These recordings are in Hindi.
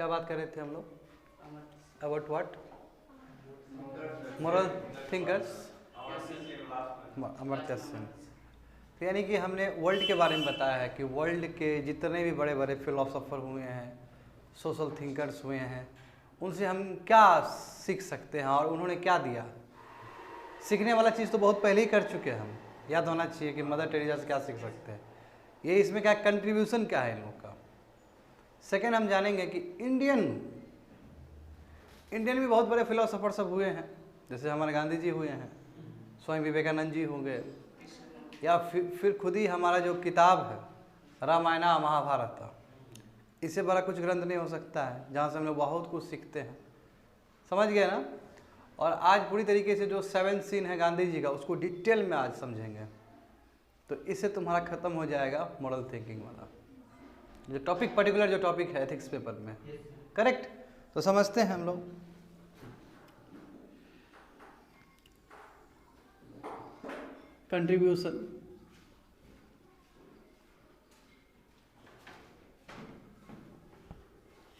क्या बात कर रहे थे हम लोग? About what? Moral thinkers, Amartya Sen. तो यानी कि हमने वर्ल्ड के बारे में बताया है कि वर्ल्ड के जितने भी बड़े बड़े फिलोसोफर हुए हैं, सोशल थिंकर्स हुए हैं, उनसे हम क्या सीख सकते हैं और उन्होंने क्या दिया। सीखने वाला चीज़ तो बहुत पहले ही कर चुके हैं हम, याद होना चाहिए कि मदर टेरेसा से क्या सीख सकते हैं, ये इसमें क्या कंट्रीब्यूशन क्या है इन लोग का। सेकेंड हम जानेंगे कि इंडियन भी बहुत बड़े फिलोसोफर सब हुए हैं, जैसे हमारे गांधी जी हुए हैं, स्वामी विवेकानंद जी होंगे, या फिर खुद ही हमारा जो किताब है रामायण महाभारत, इससे बड़ा कुछ ग्रंथ नहीं हो सकता है जहाँ से हम लोग बहुत कुछ सीखते हैं। समझ गए ना? और आज पूरी तरीके से जो 7 सीन है गांधी जी का, उसको डिटेल में आज समझेंगे, तो इससे तुम्हारा खत्म हो जाएगा मॉरल थिंकिंग वाला जो टॉपिक, पर्टिकुलर जो टॉपिक है एथिक्स पेपर में। करेक्ट? तो समझते हैं हम लोग। Contribution,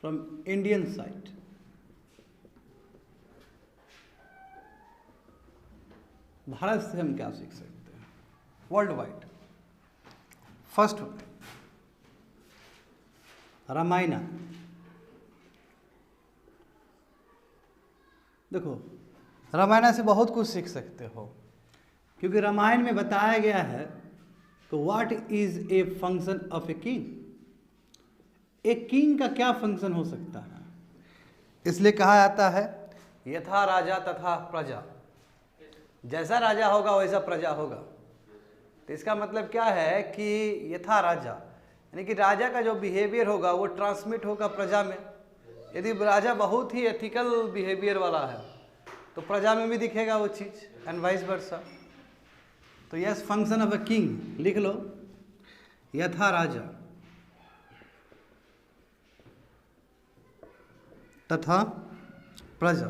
from Indian side. Bharat से हम क्या सीख सकते हैं वर्ल्ड वाइड? फर्स्ट रामायण। देखो, रामायण से बहुत कुछ सीख सकते हो, क्योंकि रामायण में बताया गया है तो what is a function of a king. एक किंग का क्या फंक्शन हो सकता है, इसलिए कहा जाता है यथा राजा तथा प्रजा, जैसा राजा होगा वैसा प्रजा होगा। तो इसका मतलब क्या है कि यथा राजा, यानी कि राजा का जो बिहेवियर होगा वो ट्रांसमिट होगा प्रजा में। यदि राजा बहुत ही एथिकल बिहेवियर वाला है तो प्रजा में भी दिखेगा वो चीज़, एंड वाइस वर्सा। तो yes, function of a king लिख लो, यथा राजा तथा प्रजा।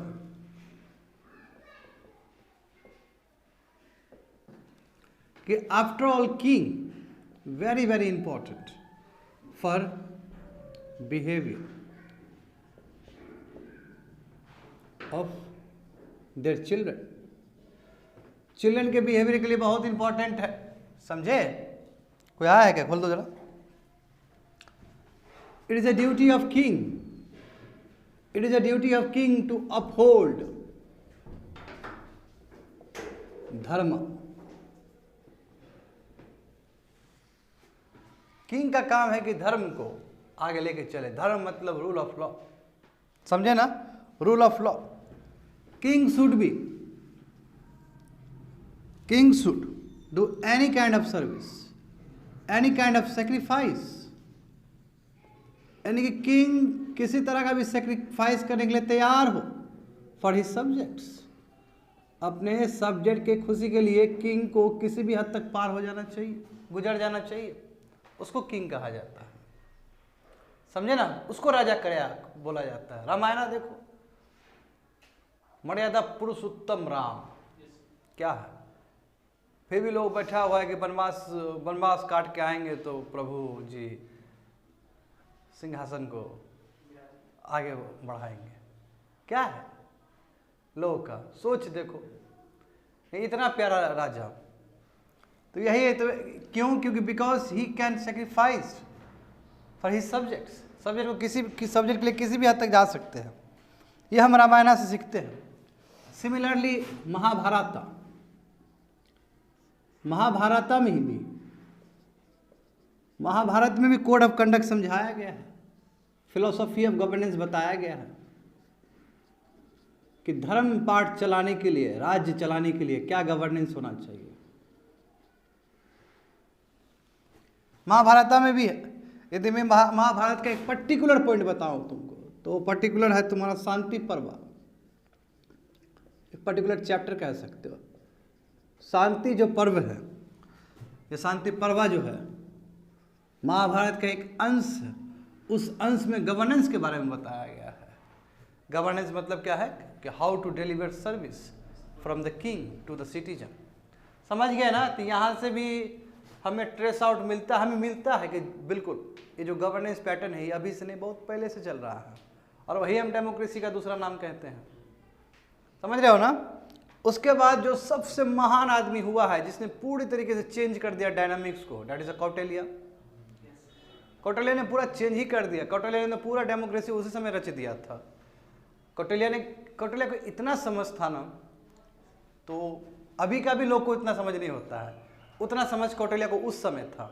कि after all king very very important for behaviour of their children. Children के बिहेवियर के लिए बहुत इंपॉर्टेंट है, समझे? कोई आया है क्या? खोल दो जरा। It is a duty of king, it is a duty of king to uphold dharma. King का काम है कि धर्म को आगे लेके चले। धर्म मतलब रूल ऑफ लॉ, समझे ना? Rule of law. King should do any kind of service, any kind of sacrifice. यानी कि किंग किसी तरह का भी सेक्रीफाइस करने के लिए तैयार हो फॉर हिज सब्जेक्ट्स। अपने सब्जेक्ट के खुशी के लिए किंग को किसी भी हद तक पार हो जाना चाहिए, गुजर जाना चाहिए, उसको किंग कहा जाता है। समझे ना? उसको राजा करया बोला जाता है। रामायण देखो, मर्यादा पुरुषोत्तम राम क्या है, फिर भी लोग बैठा हुआ है कि वनवास काट के आएंगे तो प्रभु जी सिंहासन को आगे बढ़ाएंगे। क्या है लोगों का सोच? देखो, इतना प्यारा राजा। तो यही है, तो क्यों? क्योंकि because he can sacrifice for his subjects. Subject को किसी सब्जेक्ट के लिए किसी भी हद तक जा सकते हैं। ये हम रामायण से सीखते हैं। सिमिलरली महाभारत में भी कोड ऑफ कंडक्ट समझाया गया है, फिलोसॉफी ऑफ गवर्नेंस बताया गया है कि धर्म पाठ चलाने के लिए, राज्य चलाने के लिए क्या गवर्नेंस होना चाहिए। महाभारत में भी है। यदि मैं महाभारत का एक पर्टिकुलर पॉइंट बताऊं तुमको, तो पर्टिकुलर है तुम्हारा शांति पर्व। एक पर्टिकुलर चैप्टर कह सकते हो। शांति जो पर्व है, ये शांति पर्व जो है महाभारत का एक अंश है। उस अंश में गवर्नेंस के बारे में बताया गया है। गवर्नेंस मतलब क्या है कि how to deliver service from the king to the citizen. समझ गए ना? तो यहाँ से भी हमें ट्रेस आउट मिलता है कि बिल्कुल ये जो गवर्नेंस पैटर्न है ये अभी से नहीं, बहुत पहले से चल रहा है। और वही हम डेमोक्रेसी का दूसरा नाम कहते हैं। समझ रहे हो ना। उसके बाद जो सबसे महान आदमी हुआ है जिसने पूरी तरीके से चेंज कर दिया डायनामिक्स को, that is a Kautilya. Kautilya ने पूरा चेंज ही कर दिया। कौटिल्य ने पूरा डेमोक्रेसी उसी समय रच दिया था। कौटिल्य को इतना समझ था ना, तो अभी का भी लोग को इतना समझ नहीं होता है, उतना समझ कौटिल्य को उस समय था।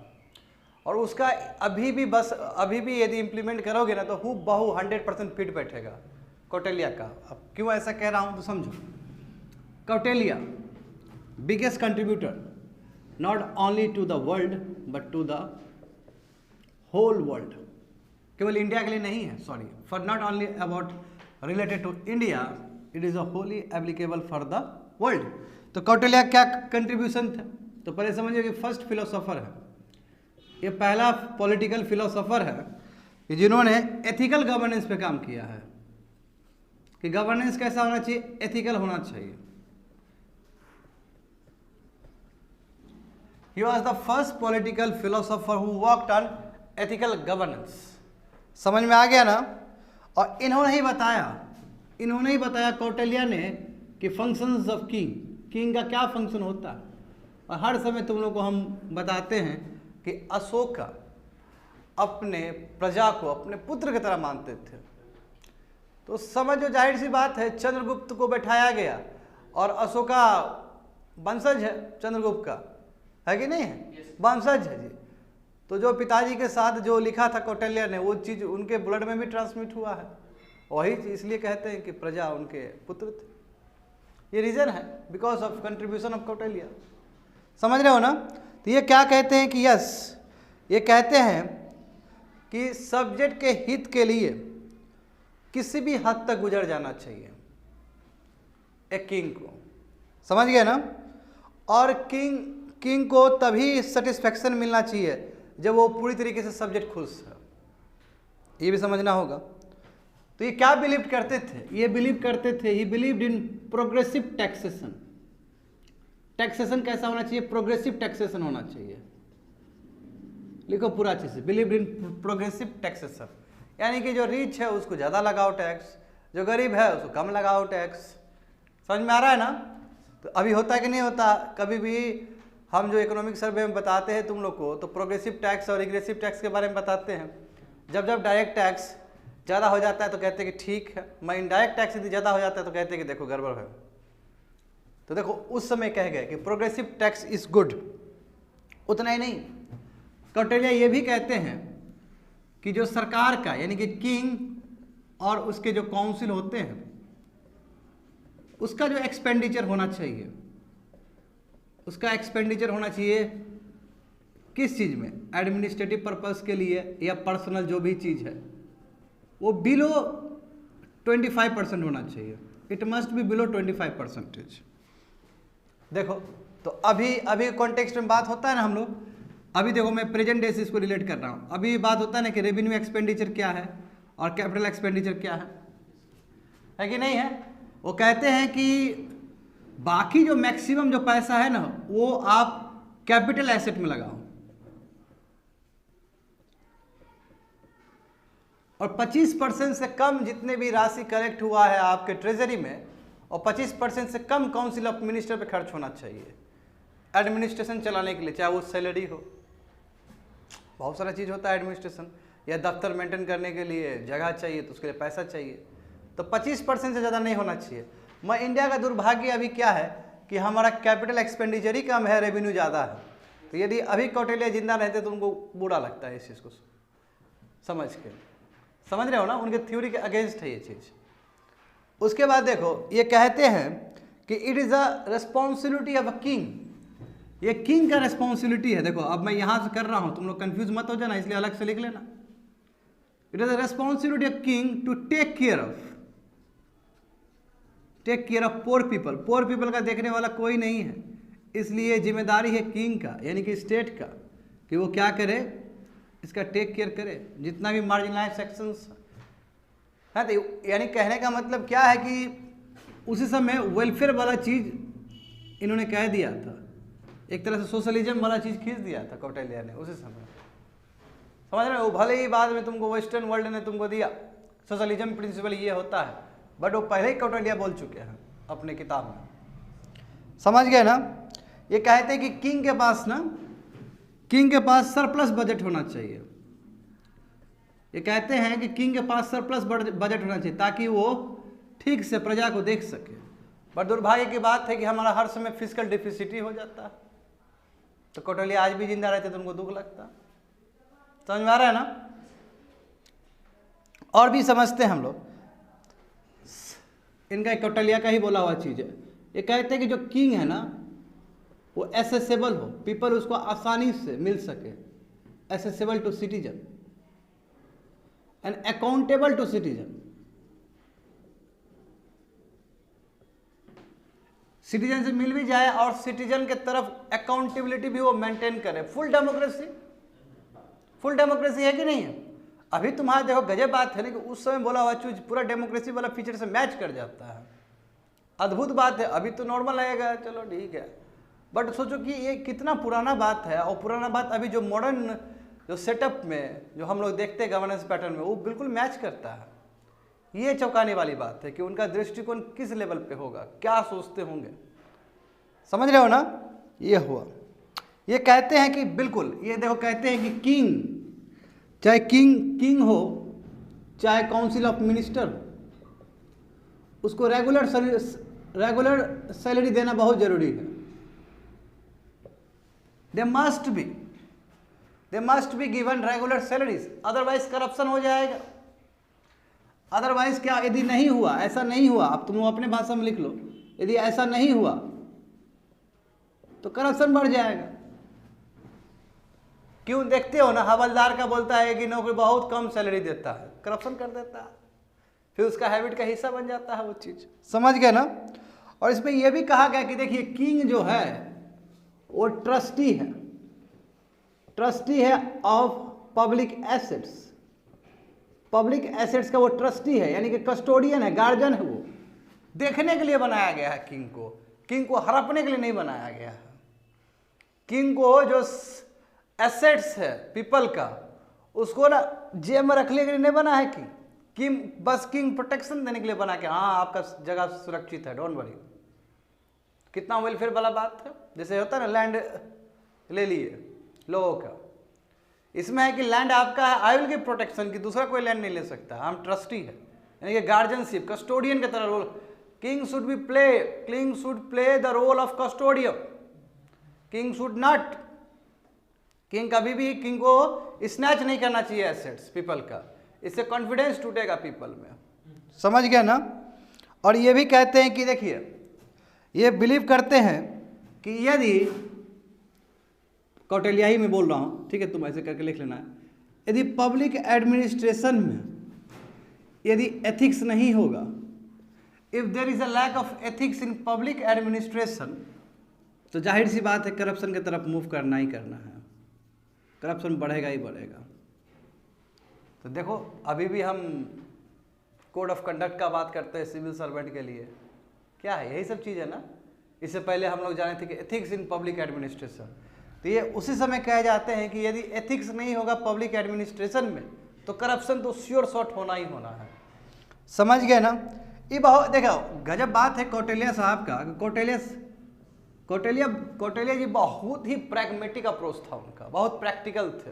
और उसका अभी भी यदि इम्प्लीमेंट करोगे ना तो हूबहू 100% फिट बैठेगा कौटिल्य का। अब क्यों ऐसा कह रहा हूं तो समझो। Kautilya biggest contributor not only to the world but to the whole world, केवल इंडिया के लिए नहीं है, sorry, for not only about related to India, it is a wholly applicable for the world. तो कौटिल्य क्या कंट्रीब्यूशन था, तो पहले समझिए कि फर्स्ट फिलोसोफर है, ये पहला पॉलिटिकल फिलोसोफर है कि जिन्होंने एथिकल गवर्नेंस पे काम किया है, कि गवर्नेंस कैसा होना चाहिए, एथिकल होना चाहिए। He was the first political philosopher who worked on ethical governance। समझ में आ गया ना। और इन्होंने ही बताया कौटिल्य ने कि फंक्शंस ऑफ किंग का क्या फंक्शन होता है। और हर समय तुम लोग को हम बताते हैं कि अशोक अपने प्रजा को अपने पुत्र की तरह मानते थे। तो समझो, जाहिर सी बात है, चंद्रगुप्त को बैठाया गया और अशोका वंशज है, चंद्रगुप्त का है कि नहीं है, वंशज है जी। तो जो पिताजी के साथ जो लिखा था कौटिल्य ने, वो चीज़ उनके ब्लड में भी ट्रांसमिट हुआ है। वही इसलिए कहते हैं कि प्रजा उनके पुत्र थे। ये रीज़न है, because of contribution of Kautilya. समझ रहे हो ना। तो ये क्या कहते हैं कि यस, ये कहते हैं कि सब्जेक्ट के हित के लिए किसी भी हद तक गुजर जाना चाहिए एक किंग को। समझ गए ना। और किंग को तभी सेटिस्फेक्शन मिलना चाहिए जब वो पूरी तरीके से सब्जेक्ट खुश है, ये भी समझना होगा। तो ये क्या बिलीव करते थे, ये बिलीव करते थे, ही बिलीव्ड इन प्रोग्रेसिव टैक्सेशन। टैक्सेशन कैसा होना चाहिए, प्रोग्रेसिव टैक्सेशन होना चाहिए। लिखो पूरा अच्छे से, बिलीव्ड इन प्रोग्रेसिव टैक्सेशन, यानी कि जो रिच है उसको ज़्यादा लगाओ टैक्स, जो गरीब है उसको कम लगाओ टैक्स। समझ में आ रहा है ना। तो अभी होता है कि नहीं होता, कभी भी हम जो इकोनॉमिक सर्वे में बताते हैं तुम लोग को, तो प्रोग्रेसिव टैक्स और रिग्रेसिव टैक्स के बारे में बताते हैं। जब डायरेक्ट टैक्स ज़्यादा हो जाता है तो कहते हैं कि ठीक है, मैं इनडायरेक्ट टैक्स यदि ज़्यादा हो जाता है तो कहते हैं कि देखो गड़बड़ है। तो देखो उस समय कह गए कि प्रोग्रेसिव टैक्स इज गुड। उतना ही नहीं, कौटिल्य ये भी कहते हैं कि जो सरकार का, यानी कि किंग और उसके जो काउंसिल होते हैं, उसका जो एक्सपेंडिचर होना चाहिए, उसका एक्सपेंडिचर होना चाहिए किस चीज़ में, एडमिनिस्ट्रेटिव पर्पस के लिए या पर्सनल जो भी चीज़ है, वो बिलो 25% होना चाहिए। It must be below 25%। देखो तो अभी कॉन्टेक्स्ट में बात होता है ना हम लोग, अभी देखो मैं प्रेजेंट डे से इसको रिलेट कर रहा हूँ। अभी बात होता है ना कि रेवेन्यू एक्सपेंडिचर क्या है और कैपिटल एक्सपेंडिचर क्या है कि नहीं है। वो कहते हैं कि बाकी जो मैक्सिमम जो पैसा है ना वो आप कैपिटल एसेट में लगाओ, और 25% से कम जितने भी राशि कलेक्ट हुआ है आपके ट्रेजरी में, और 25% से कम काउंसिल ऑफ मिनिस्टर पे खर्च होना चाहिए एडमिनिस्ट्रेशन चलाने के लिए, चाहे वो सैलरी हो, बहुत सारा चीज़ होता है एडमिनिस्ट्रेशन, या दफ्तर मेंटेन करने के लिए जगह चाहिए तो उसके लिए पैसा चाहिए। तो 25% से ज़्यादा नहीं होना चाहिए। मैं इंडिया का दुर्भाग्य अभी क्या है कि हमारा कैपिटल एक्सपेंडिचर ही कम है, रेवेन्यू ज़्यादा है। तो यदि अभी कौटिल्य जिंदा रहते तो उनको बुरा लगता है इस चीज़ को समझ रहे हो ना, उनके थ्योरी के अगेंस्ट है ये चीज़। उसके बाद देखो ये कहते हैं कि it is a responsibility of a king, ये किंग का रिस्पॉन्सिबिलिटी है। देखो अब मैं यहाँ से कर रहा हूँ, तुम लोग कंफ्यूज मत हो जाना, इसलिए अलग से लिख लेना। It is a responsibility of king to take care of poor people. Poor people का देखने वाला कोई नहीं है, इसलिए जिम्मेदारी है किंग का, यानी कि स्टेट का, कि वो क्या करे, इसका टेक केयर करे, जितना भी मार्जिनलाइज सेक्शंस है। तो यानी कहने का मतलब क्या है कि उसी समय वेलफेयर वाला चीज़ इन्होंने कह दिया था, एक तरह से सोशलिज्म वाला चीज़ खींच दिया था कौटिल्य ने उसी समय। समझ रहे हो, भले ही बाद में तुमको वेस्टर्न वर्ल्ड ने तुमको दिया, सोशलिज्म प्रिंसिपल ये होता है, बट वो पहले ही कौटिल्य बोल चुके हैं अपने किताब में। समझ गए ना? ये कहते हैं कि किंग के पास सरप्लस बजट होना चाहिए। ये कहते हैं कि किंग के पास सरप्लस बजट होना चाहिए ताकि वो ठीक से प्रजा को देख सके। पर दुर्भाग्य की बात है कि हमारा हर समय फिजिकल डिफिसिट ही हो जाता है। तो कौटिल्य आज भी जिंदा रहते तो उनको दुख लगता। समझ में आ रहा है ना? और भी समझते हैं हम लोग, इनका कौटिल्य का ही बोला हुआ चीज है। ये कहते हैं कि जो किंग है ना वो एसेसेबल हो, पीपल उसको आसानी से मिल सके, accessible to citizen and accountable to citizen. Citizen से मिल भी जाए और सिटीजन के तरफ अकाउंटेबिलिटी भी वो मेंटेन करे। फुल डेमोक्रेसी है कि नहीं है? अभी तुम्हारा देखो गजब बात है ना कि उस समय बोला हुआ चीज पूरा डेमोक्रेसी वाला फीचर से मैच कर जाता है। अद्भुत बात है। अभी तो नॉर्मल लगेगा, चलो ठीक है, बट सोचो कि ये कितना पुराना बात है। और पुराना बात अभी जो मॉडर्न जो सेटअप में जो हम लोग देखते हैं गवर्नेंस पैटर्न में, वो बिल्कुल मैच करता है। ये चौंकाने वाली बात है कि उनका दृष्टिकोण किस लेवल पे होगा, क्या सोचते होंगे। समझ रहे हो ना? ये हुआ। ये कहते हैं कि बिल्कुल, ये देखो कहते हैं कि किंग, चाहे किंग हो चाहे काउंसिल ऑफ मिनिस्टर हो, उसको रेगुलर सैलरी देना बहुत जरूरी है। They must be given regular salaries, otherwise corruption हो जाएगा। अदरवाइज क्या, यदि नहीं हुआ, ऐसा नहीं हुआ, अब तुम अपने भाषा में लिख लो, यदि ऐसा नहीं हुआ तो करप्शन बढ़ जाएगा। क्यों? देखते हो ना, हवलदार का बोलता है कि नौकरी बहुत कम सैलरी देता है, करप्शन कर देता है, फिर उसका हैबिट का हिस्सा बन जाता है वो चीज। समझ गए ना? और इसमें यह भी कहा गया कि देखिए किंग जो है वो ट्रस्टी है of public assets. Public assets का वो ट्रस्टी है, यानी कि कस्टोडियन है, गार्जियन है। वो देखने के लिए बनाया गया है किंग को हड़पने के लिए नहीं बनाया गया है। किंग को जो एसेट्स है पीपल का, उसको ना जेब में रखने के लिए नहीं बना है किंग बस किंग प्रोटेक्शन देने के लिए बना के, हाँ आपका जगह सुरक्षित है, डोंट वरी। कितना वेलफेयर वाला बात है। जैसे होता है ना, लैंड ले लिए लोगों का, इसमें है कि लैंड आपका है, आई विल गिव प्रोटेक्शन, की दूसरा कोई लैंड नहीं ले सकता, हम ट्रस्टी है, यानी कि गार्जियनशिप, कस्टोडियन की तरह role. King should play the role of custodian. King कभी भी किंग को स्नैच नहीं करना चाहिए एसेट्स पीपल का, इससे कॉन्फिडेंस टूटेगा पीपल में। समझ गए ना? और ये भी कहते हैं कि देखिए, ये बिलीव करते हैं कि यदि, कौटिल्य ही में बोल रहा हूं, ठीक है, तुम ऐसे करके लिख लेना है, यदि पब्लिक एडमिनिस्ट्रेशन में यदि एथिक्स नहीं होगा, if there is a lack of ethics in public administration, तो जाहिर सी बात है करप्शन की तरफ मूव करना ही करना है, करप्शन बढ़ेगा ही बढ़ेगा। तो देखो अभी भी हम कोड ऑफ कंडक्ट का बात करते हैं सिविल सर्वेंट के लिए, क्या है, यही सब चीज़ है ना। इससे पहले हम लोग जाने थे कि एथिक्स इन पब्लिक एडमिनिस्ट्रेशन, तो ये उसी समय कहे जाते हैं कि यदि एथिक्स नहीं होगा पब्लिक एडमिनिस्ट्रेशन में तो करप्शन तो श्योर शॉट होना ही होना है। समझ गए ना? ये बहुत देखो गजब बात है कौटिल्य साहब का। कौटिल्य जी बहुत ही प्रैग्मेटिक अप्रोच था उनका, बहुत प्रैक्टिकल थे।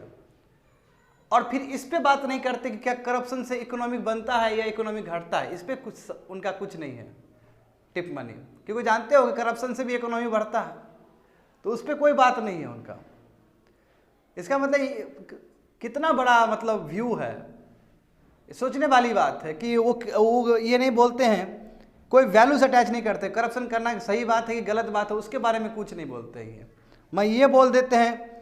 और फिर इस पे बात नहीं करते कि क्या करप्शन से इकोनॉमी बनता है या इकोनॉमी घटता है, इस पे उनका कुछ नहीं है टिप मनी, क्योंकि जानते हो कि करप्शन से भी इकोनॉमी बढ़ता है, तो उस पर कोई बात नहीं है उनका। इसका मतलब कितना बड़ा मतलब व्यू है, सोचने वाली बात है कि वो ये नहीं बोलते हैं, कोई वैल्यूज अटैच नहीं करते, करप्शन करना सही बात है कि गलत बात है उसके बारे में कुछ नहीं बोलते हैं। मैं ये बोल देते हैं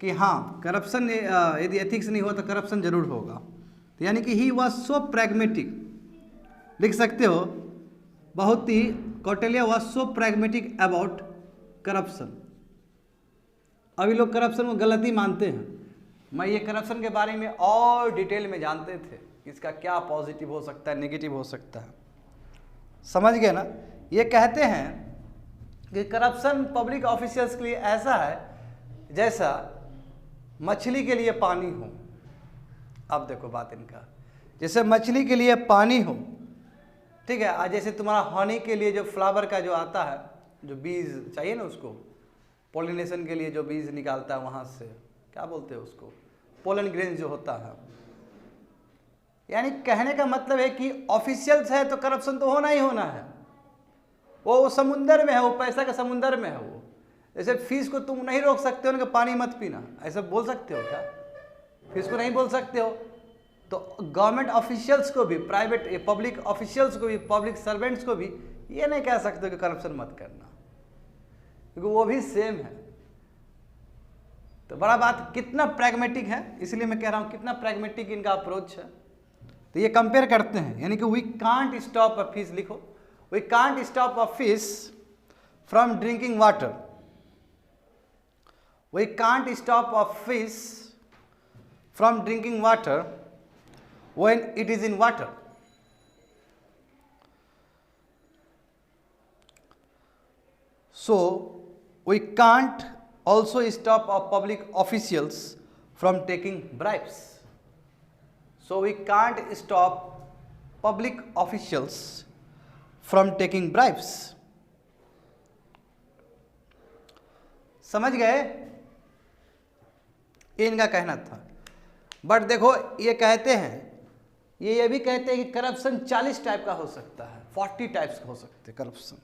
कि हाँ करप्शन यदि एथिक्स नहीं हो तो करप्शन जरूर होगा। तो यानी कि ही वॉज सो प्रैग्मेटिक, लिख सकते हो, बहुत ही Kautilya was so pragmatic about corruption. अभी लोग करप्शन को गलती मानते हैं, मैं ये करप्शन के बारे में और डिटेल में जानते थे, इसका क्या पॉजिटिव हो सकता है, नेगेटिव हो सकता है। समझ गए ना? ये कहते हैं कि करप्शन पब्लिक ऑफिशियल्स के लिए ऐसा है जैसा मछली के लिए पानी हो। अब देखो बात इनका, जैसे मछली के लिए पानी हो, ठीक है, आज जैसे तुम्हारा हनी के लिए जो फ्लावर का जो आता है, जो बीज चाहिए ना उसको पॉलिनेशन के लिए, जो बीज निकालता है वहाँ से, क्या बोलते हैं उसको, पोलन ग्रेन जो होता है। यानी कहने का मतलब है कि ऑफिशियल्स है तो करप्शन तो होना ही होना है। वो समुंदर में है, वो पैसा के समुंदर में है। वो जैसे फीस को तुम नहीं रोक सकते हो ना कि पानी मत पीना, ऐसा बोल सकते हो क्या? फीस को नहीं बोल सकते हो। तो गवर्नमेंट ऑफिशियल्स को भी, प्राइवेट पब्लिक ऑफिशियल्स को भी, पब्लिक सर्वेंट्स को भी ये नहीं कह सकते हो कि करप्शन मत करना, क्योंकि वो भी सेम है। तो बड़ा बात कितना प्रैग्मेटिक है, इसलिए मैं कह रहा हूँ कितना प्रैग्मेटिक इनका अप्रोच है। तो ये कंपेयर करते हैं, यानी कि we can't stop a fish, लिखो, we can't stop a fish from drinking water, we can't stop a fish from drinking water when it is in water. So we can't also stop our public officials from taking bribes. So we can't stop public officials from taking bribes. समझ गए? ये इनका कहना था। बट देखो ये कहते हैं, ये भी कहते हैं कि करप्शन 40 टाइप का हो सकता है, 40 टाइप्स हो सकते हैं corruption.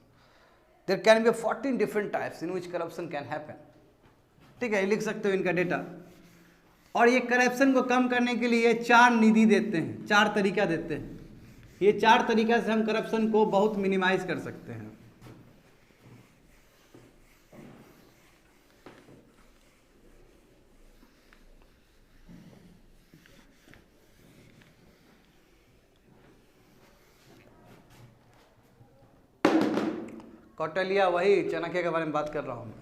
There can be 14 different types in which corruption can happen. ठीक है, लिख सकते हो इनका डेटा। और ये करप्शन को कम करने के लिए 4 निधि देते हैं, 4 तरीका देते हैं। ये 4 तरीका से हम करप्शन को बहुत मिनिमाइज कर सकते हैं। कौटिल्य, वही चाणक्य के बारे में बात कर रहा हूं मैं।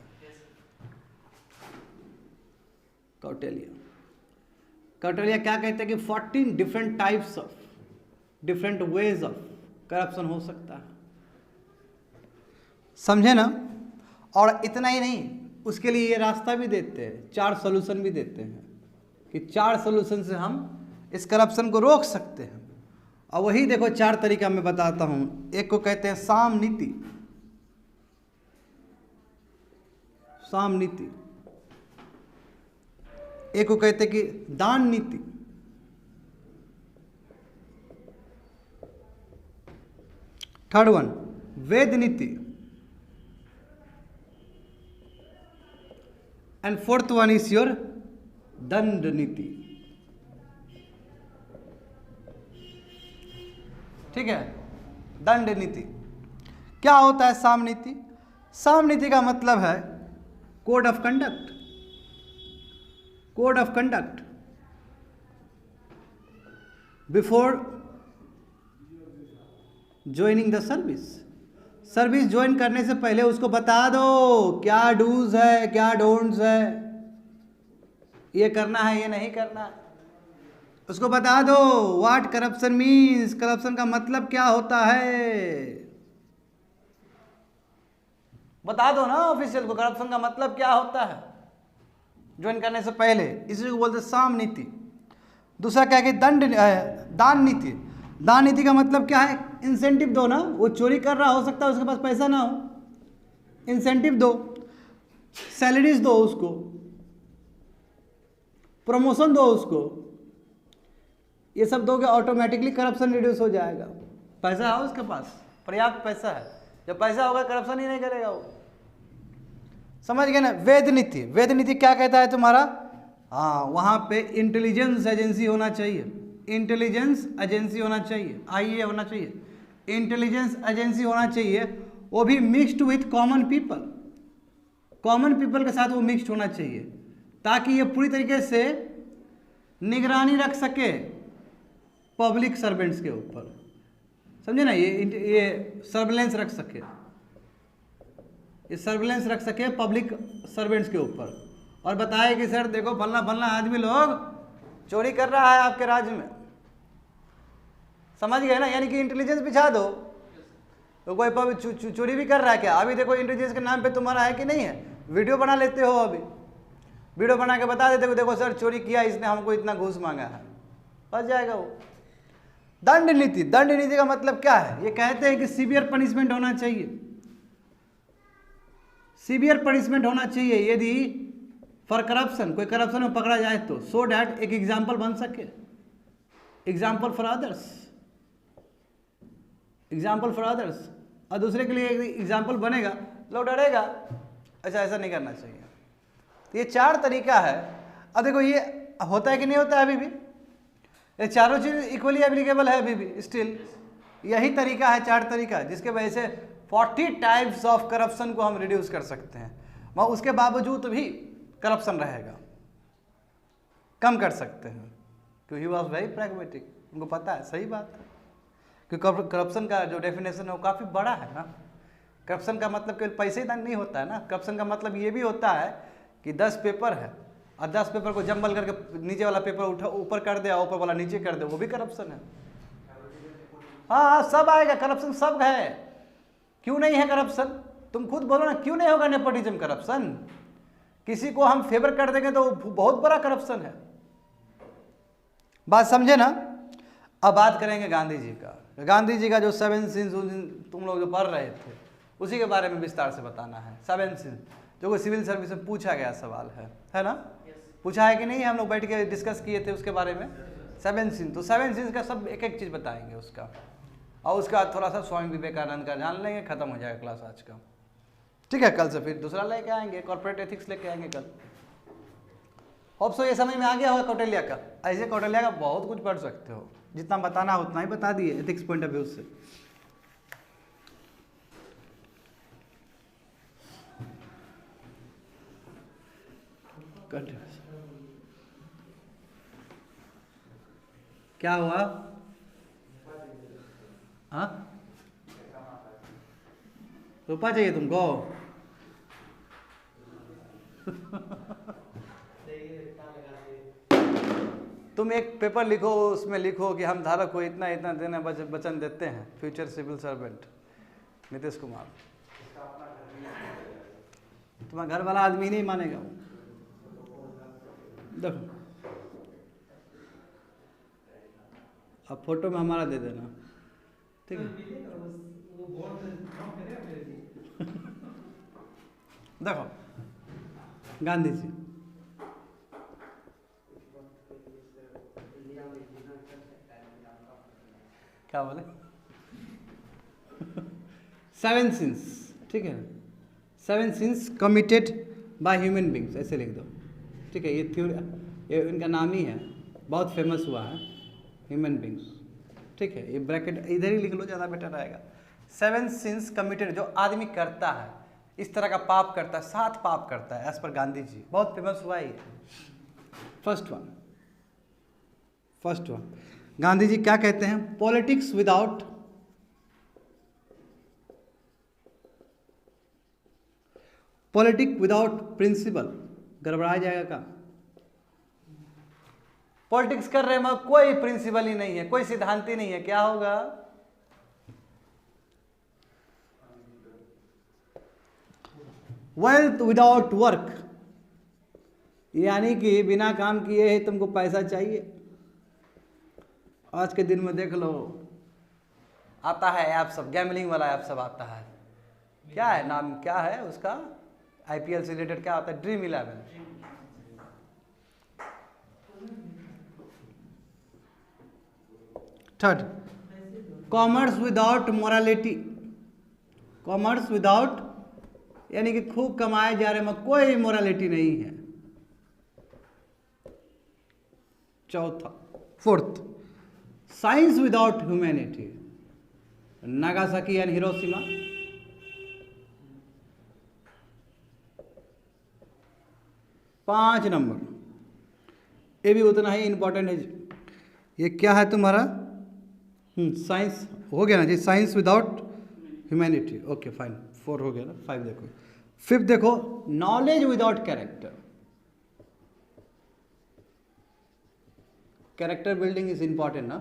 कौटिल्य क्या कहते हैं कि 14 different types of, different ways of corruption हो सकता है। समझे ना? और इतना ही नहीं, उसके लिए ये रास्ता भी देते हैं, 4 सोल्यूशन भी देते हैं कि 4 सोल्यूशन से हम इस करप्शन को रोक सकते हैं। और वही देखो 4 तरीका मैं बताता हूं। एक को कहते हैं साम नीति, साम नीति। एक को कहते हैं कि दान नीति, थर्ड वन वेद नीति, and fourth one is your दंड नीति। ठीक है, दंड नीति क्या होता है? साम नीति, साम नीति का मतलब है code of conduct, code of conduct. Before joining the service, service join करने से पहले उसको बता दो क्या डूज है, क्या डोंट्स है, ये करना है, ये नहीं करना है। उसको बता दो व्हाट करप्शन मीन्स, करप्शन का मतलब क्या होता है। बता दो ना ऑफिशियल को करप्शन का मतलब क्या होता है ज्वाइन करने से पहले। इसी को बोलते साम नीति। दूसरा क्या है कि दान नीति। दान नीति का मतलब क्या है? इंसेंटिव दो ना, वो चोरी कर रहा, हो सकता है उसके पास पैसा ना हो, इंसेंटिव दो, सैलरीज दो उसको, प्रमोशन दो उसको। ये सब दोगे ऑटोमेटिकली करप्शन रिड्यूस हो जाएगा। पैसा है उसके पास, पर्याप्त पैसा है, जब पैसा होगा करप्शन ही नहीं करेगा वो। समझ गए ना? वेद नीति, वेद नीति क्या कहता है तुम्हारा? हाँ, वहाँ पे इंटेलिजेंस एजेंसी होना चाहिए, इंटेलिजेंस एजेंसी होना चाहिए, आईए होना चाहिए, इंटेलिजेंस एजेंसी होना चाहिए, वो भी mixed with common people, common people के साथ वो मिक्स्ड होना चाहिए, ताकि ये पूरी तरीके से निगरानी रख सके पब्लिक सर्वेंट्स के ऊपर। समझे ना? ये सर्विलेंस रख सके, ये सर्विलेंस रख सके पब्लिक सर्वेंट्स के ऊपर, और बताए कि सर देखो फलना फलना आदमी लोग चोरी कर रहा है आपके राज्य में। समझ गए ना? यानी कि इंटेलिजेंस बिछा दो, तो कोई चोरी भी कर रहा है क्या? अभी देखो इंटेलिजेंस के नाम पे तुम्हारा है कि नहीं है, वीडियो बना लेते हो, अभी वीडियो बना के बता देते हो देखो सर चोरी किया इसने, हमको इतना घूस मांगा है, फंस जाएगा वो। दंड नीति, दंड नीति का मतलब क्या है? ये कहते हैं कि सीवियर पनिशमेंट होना चाहिए, सीवियर पनिशमेंट होना चाहिए यदि फॉर करप्शन, कोई करप्शन में पकड़ा जाए तो, सो डैट एक एग्जाम्पल बन सके, example for others, example for others, और दूसरे के लिए एग्जाम्पल बनेगा, लोग डरेगा, अच्छा ऐसा नहीं करना चाहिए। तो ये 4 तरीका है। अब देखो ये होता है कि नहीं होता है अभी भी, ये चारों चीज इक्वली एप्लीकेबल है अभी भी स्टिल, यही तरीका है, 4 तरीका है जिसके वजह से 40 टाइप्स ऑफ करप्शन को हम रिड्यूस कर सकते हैं, मगर उसके बावजूद भी करप्शन रहेगा, कम कर सकते हैं, क्योंकि वॉज वेरी प्रैग्मेटिक, उनको पता है सही बात है। क्योंकि करप्शन का जो डेफिनेशन है वो काफ़ी बड़ा है ना। करप्शन का मतलब केवल पैसे ही नहीं होता है ना, करप्शन का मतलब ये भी होता है कि 10 पेपर है और 10 पेपर को जंबल करके नीचे वाला पेपर उठा ऊपर कर दे और ऊपर वाला नीचे कर दे, वो भी करप्शन है। हाँ सब आएगा, करप्शन सब है, क्यों नहीं है करप्शन? तुम खुद बोलो ना, क्यों नहीं होगा नेपोटिज्म करप्शन? किसी को हम फेवर कर देंगे तो बहुत बड़ा करप्शन है, बात समझे ना। अब बात करेंगे गांधी जी का। गांधी जी का जो 7 सिंस तुम लोग जो पढ़ रहे थे उसी के बारे में विस्तार से बताना है। 7 सिंस जो कोई सिविल सर्विस में पूछा गया सवाल है ना? पूछा है कि नहीं? हम लोग बैठ के डिस्कस किए थे उसके बारे में 7 सिंस। तो 7 सिंस का सब एक एक चीज़ बताएंगे उसका, और उसके बाद थोड़ा सा स्वामी विवेकानंद का जान लेंगे, खत्म हो जाएगा क्लास आज का। ठीक है, कल से फिर दूसरा लेके आएंगे, कॉर्पोरेट एथिक्स लेके आएंगे कल। होप सो ये समझ में आ गया होगा कौटिल्य का। ऐसे कौटिल्य का बहुत कुछ पढ़ सकते हो, जितना बताना उतना ही बता दिए एथिक्स पॉइंट ऑफ व्यू से। क्या हुआ? हाँ रुपया चाहिए तुमको? तुम एक पेपर लिखो, उसमें लिखो कि हम धारक को इतना इतना देना वचन देते हैं, future civil servant Nitish Kumar. तुम्हारा घर वाला आदमी नहीं मानेगा। देखो अब फोटो में हमारा दे देना, ठीक है? देखो गांधी जी क्या बोले? 7 सिंस, ठीक है? 7 since committed by human beings, ऐसे लिख दो, ठीक है? ये थ्योरी, ये इनका नाम ही है, बहुत फेमस हुआ है, ह्यूमन बींग्स, ठीक है? ये ब्रैकेट इधर ही लिख लो, ज़्यादा बेटर रहेगा। 7 सिंस कमिटेड, जो आदमी करता है इस तरह का पाप करता है, 7 पाप करता है एज पर गांधी जी, बहुत फेमस हुआ है। फर्स्ट वन गांधी जी क्या कहते हैं? पॉलिटिक्स विदाउट प्रिंसिपल, गड़बड़ा जाएगा का? पॉलिटिक्स कर रहे हैं कोई प्रिंसिपल ही नहीं है, कोई सिद्धांत ही नहीं है, क्या होगा? वेल्थ विदाउट वर्क, यानी कि बिना काम किए ही तुमको पैसा चाहिए। आज के दिन में देख लो, आता है ऐप सब, गैमलिंग वाला ऐप सब आता है, क्या है नाम, क्या है उसका? IPL से रिलेटेड क्या होता है? Dream 11। Third, commerce without morality, commerce without, यानी कि खूब कमाए जा रहे में कोई मोरालिटी नहीं है। Fourth, science without humanity, Nagasaki and Hiroshima. पांच नंबर, ये भी उतना ही इंपॉर्टेंट है। ये क्या है तुम्हारा? साइंस हो गया ना जी, science without humanity, okay fine, 4 हो गया ना। 5 देखो। 5th देखो, knowledge without character, character building is important ना,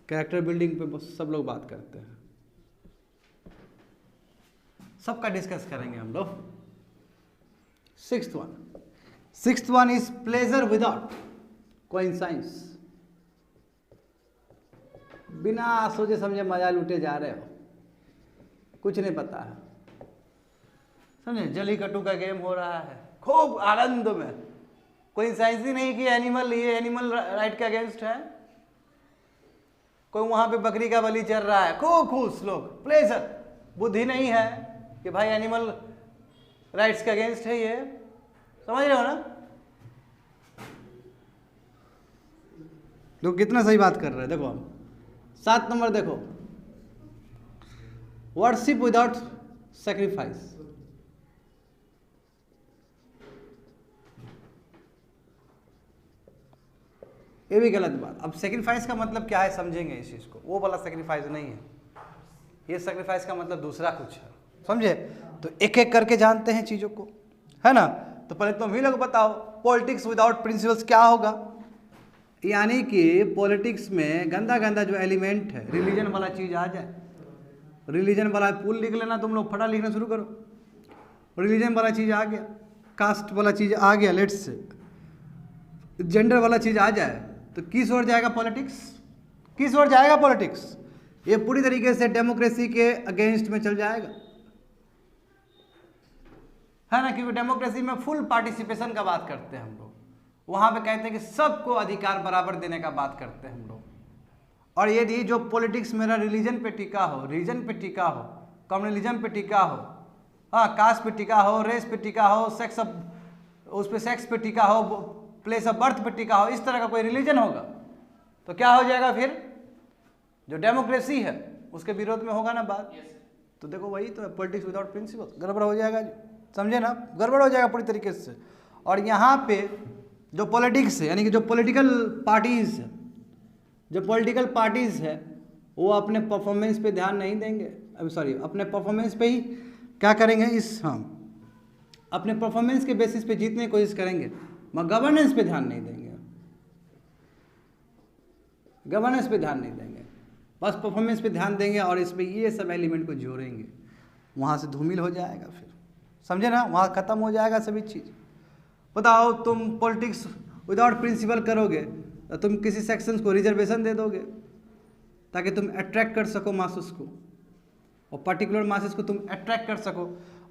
कैरेक्टर बिल्डिंग पे सब लोग बात करते हैं, सबका डिस्कस करेंगे हम लोग। 6th one is pleasure without coincidence, बिना सोचे समझे मजा लूटे जा रहे हो, कुछ नहीं पता है, समझे। जलीकट्टू का गेम हो रहा है खूब आनंद में, कोई साइंस ही नहीं कि एनिमल, ये एनिमल राइट के अगेंस्ट है। कोई वहां पे बकरी का बलि चल रहा है, खूब खुश लोग, प्लेजर। बुद्धि नहीं है कि भाई एनिमल राइट्स के अगेंस्ट है ये, समझ रहे हो ना। लोग कितना सही बात कर रहे हैं। देखो 7 नंबर देखो, वर्शिप विदाउट सेक्रीफाइस। ये भी गलत बात। अब सेक्रीफाइस का मतलब क्या है समझेंगे इस चीज को, वो वाला सेक्रीफाइस नहीं है, ये सेक्रीफाइस का मतलब दूसरा कुछ है, समझे। तो एक एक करके जानते हैं चीजों को, है ना। तो पहले तुम ही लोग बताओ, पॉलिटिक्स विदाउट प्रिंसिपल्स क्या होगा। यानी कि पॉलिटिक्स में गंदा गंदा जो एलिमेंट है, रिलीजन वाला चीज आ जाए, रिलीजन वाला पुल लिख लेना तुम लोग, फटा लिखना शुरू करो, रिलीजन वाला चीज आ गया, कास्ट वाला चीज आ गया, लेट्स से जेंडर वाला चीज आ जाए, तो किस ओर जाएगा पॉलिटिक्स, किस ओर जाएगा पॉलिटिक्स। ये पूरी तरीके से डेमोक्रेसी के अगेंस्ट में चल जाएगा, है ना। क्योंकि डेमोक्रेसी में फुल पार्टिसिपेशन का बात करते हैं हम लोग, वहां पे कहते हैं कि सबको अधिकार बराबर देने का बात करते हैं हम लोग। और यदि जो पॉलिटिक्स मेरा रिलीजन पे टिका हो, रीजन पे टिका हो, कम्युनलिज्म पे टिका हो, हाँ, कास्ट पे टिका हो, रेस पे टिका हो, सेक्स उस पे सेक्स पे टिका हो, प्लेस ऑफ बर्थ पे टिका हो, इस तरह का कोई रिलीजन होगा तो क्या हो जाएगा फिर, जो डेमोक्रेसी है उसके विरोध में होगा ना बात। तो देखो वही तो है पॉलिटिक्स विदाउट प्रिंसिपल, गड़बड़ हो जाएगा, समझे ना, गड़बड़ हो जाएगा पूरी तरीके से। और यहाँ पे जो पॉलिटिक्स है, यानी कि जो पॉलिटिकल पार्टीज है, जो पॉलिटिकल पार्टीज है वो अपने परफॉर्मेंस पे ध्यान नहीं देंगे, अब सॉरी अपने परफॉर्मेंस पे ही क्या करेंगे, अपने परफॉर्मेंस के बेसिस पे जीतने की कोशिश करेंगे, मगर गवर्नेंस पे ध्यान नहीं देंगे, गवर्नेंस पे ध्यान नहीं देंगे, बस परफॉर्मेंस पे ध्यान देंगे और इस पे ये सब एलिमेंट को जोड़ेंगे, वहाँ से धूमिल हो जाएगा फिर, समझे ना, वहाँ ख़त्म हो जाएगा सभी चीज़। बताओ तुम पॉलिटिक्स विदाउट प्रिंसिपल करोगे तो तुम किसी सेक्शंस को रिजर्वेशन दे दोगे ताकि तुम अट्रैक्ट कर सको मासेस को, और पर्टिकुलर मासेस को तुम अट्रैक्ट कर सको,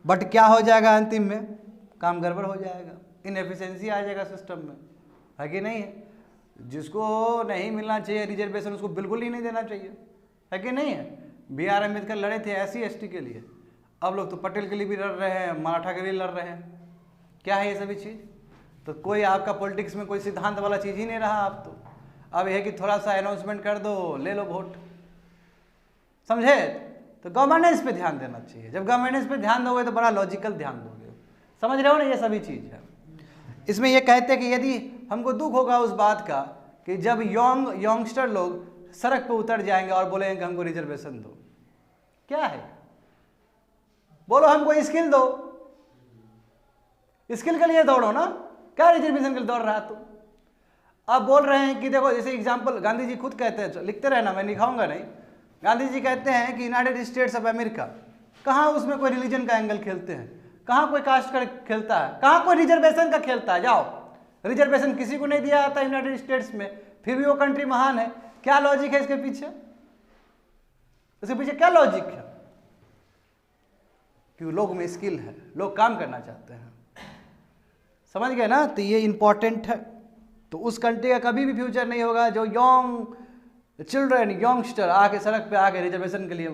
बट क्या हो जाएगा अंतिम में, काम गड़बड़ हो जाएगा, इनएफिशिएंसी आ जाएगा सिस्टम में, है कि नहीं है। जिसको नहीं मिलना चाहिए रिजर्वेशन उसको बिल्कुल ही नहीं देना चाहिए, है कि नहीं है। BR अम्बेडकर लड़े थे SC ST के लिए, अब लोग तो पटेल के लिए भी लड़ रहे हैं, मराठा के लिए लड़ रहे हैं, क्या है ये सभी चीज़। तो कोई आपका पॉलिटिक्स में कोई सिद्धांत वाला चीज़ ही नहीं रहा आप तो, अब यह कि थोड़ा सा अनाउंसमेंट कर दो, ले लो वोट, समझे। तो गवर्नेंस पे ध्यान देना चाहिए, जब गवर्नेंस पे ध्यान दोगे तो बड़ा लॉजिकल ध्यान दोगे, समझ रहे हो ना, ये सभी चीज़ है। इसमें ये कहते हैं कि यदि हमको दुख होगा उस बात का कि जब यंगस्टर लोग सड़क पे उतर जाएंगे और बोलेंगे कि हमको रिजर्वेशन दो, क्या है, बोलो हमको स्किल दो, स्किल के लिए दौड़ो ना, क्या रिजर्वेशन के लिए दौड़ रहा तू। अब बोल रहे हैं कि देखो, जैसे एग्जांपल गांधी जी खुद कहते हैं, लिखते रहना, मैं लिखाऊंगा नहीं, गांधी जी कहते हैं कि यूनाइटेड स्टेट्स ऑफ अमेरिका, कहाँ उसमें कोई रिलीजन का एंगल खेलते हैं, कहाँ कोई कास्ट का खेलता है, कहाँ कोई रिजर्वेशन का खेलता है। जाओ, रिजर्वेशन किसी को नहीं दिया जाता यूनाइटेड स्टेट्स में, फिर भी वो कंट्री महान है। क्या लॉजिक है इसके पीछे, इसके पीछे क्या लॉजिक है, क्योंकि लोग में स्किल है, लोग काम करना चाहते हैं, समझ गए ना। तो ये इंपॉर्टेंट है। तो उस कंट्री का कभी भी फ्यूचर नहीं होगा जो यंग चिल्ड्रन, यंगस्टर आके सड़क पे आके रिजर्वेशन के लिए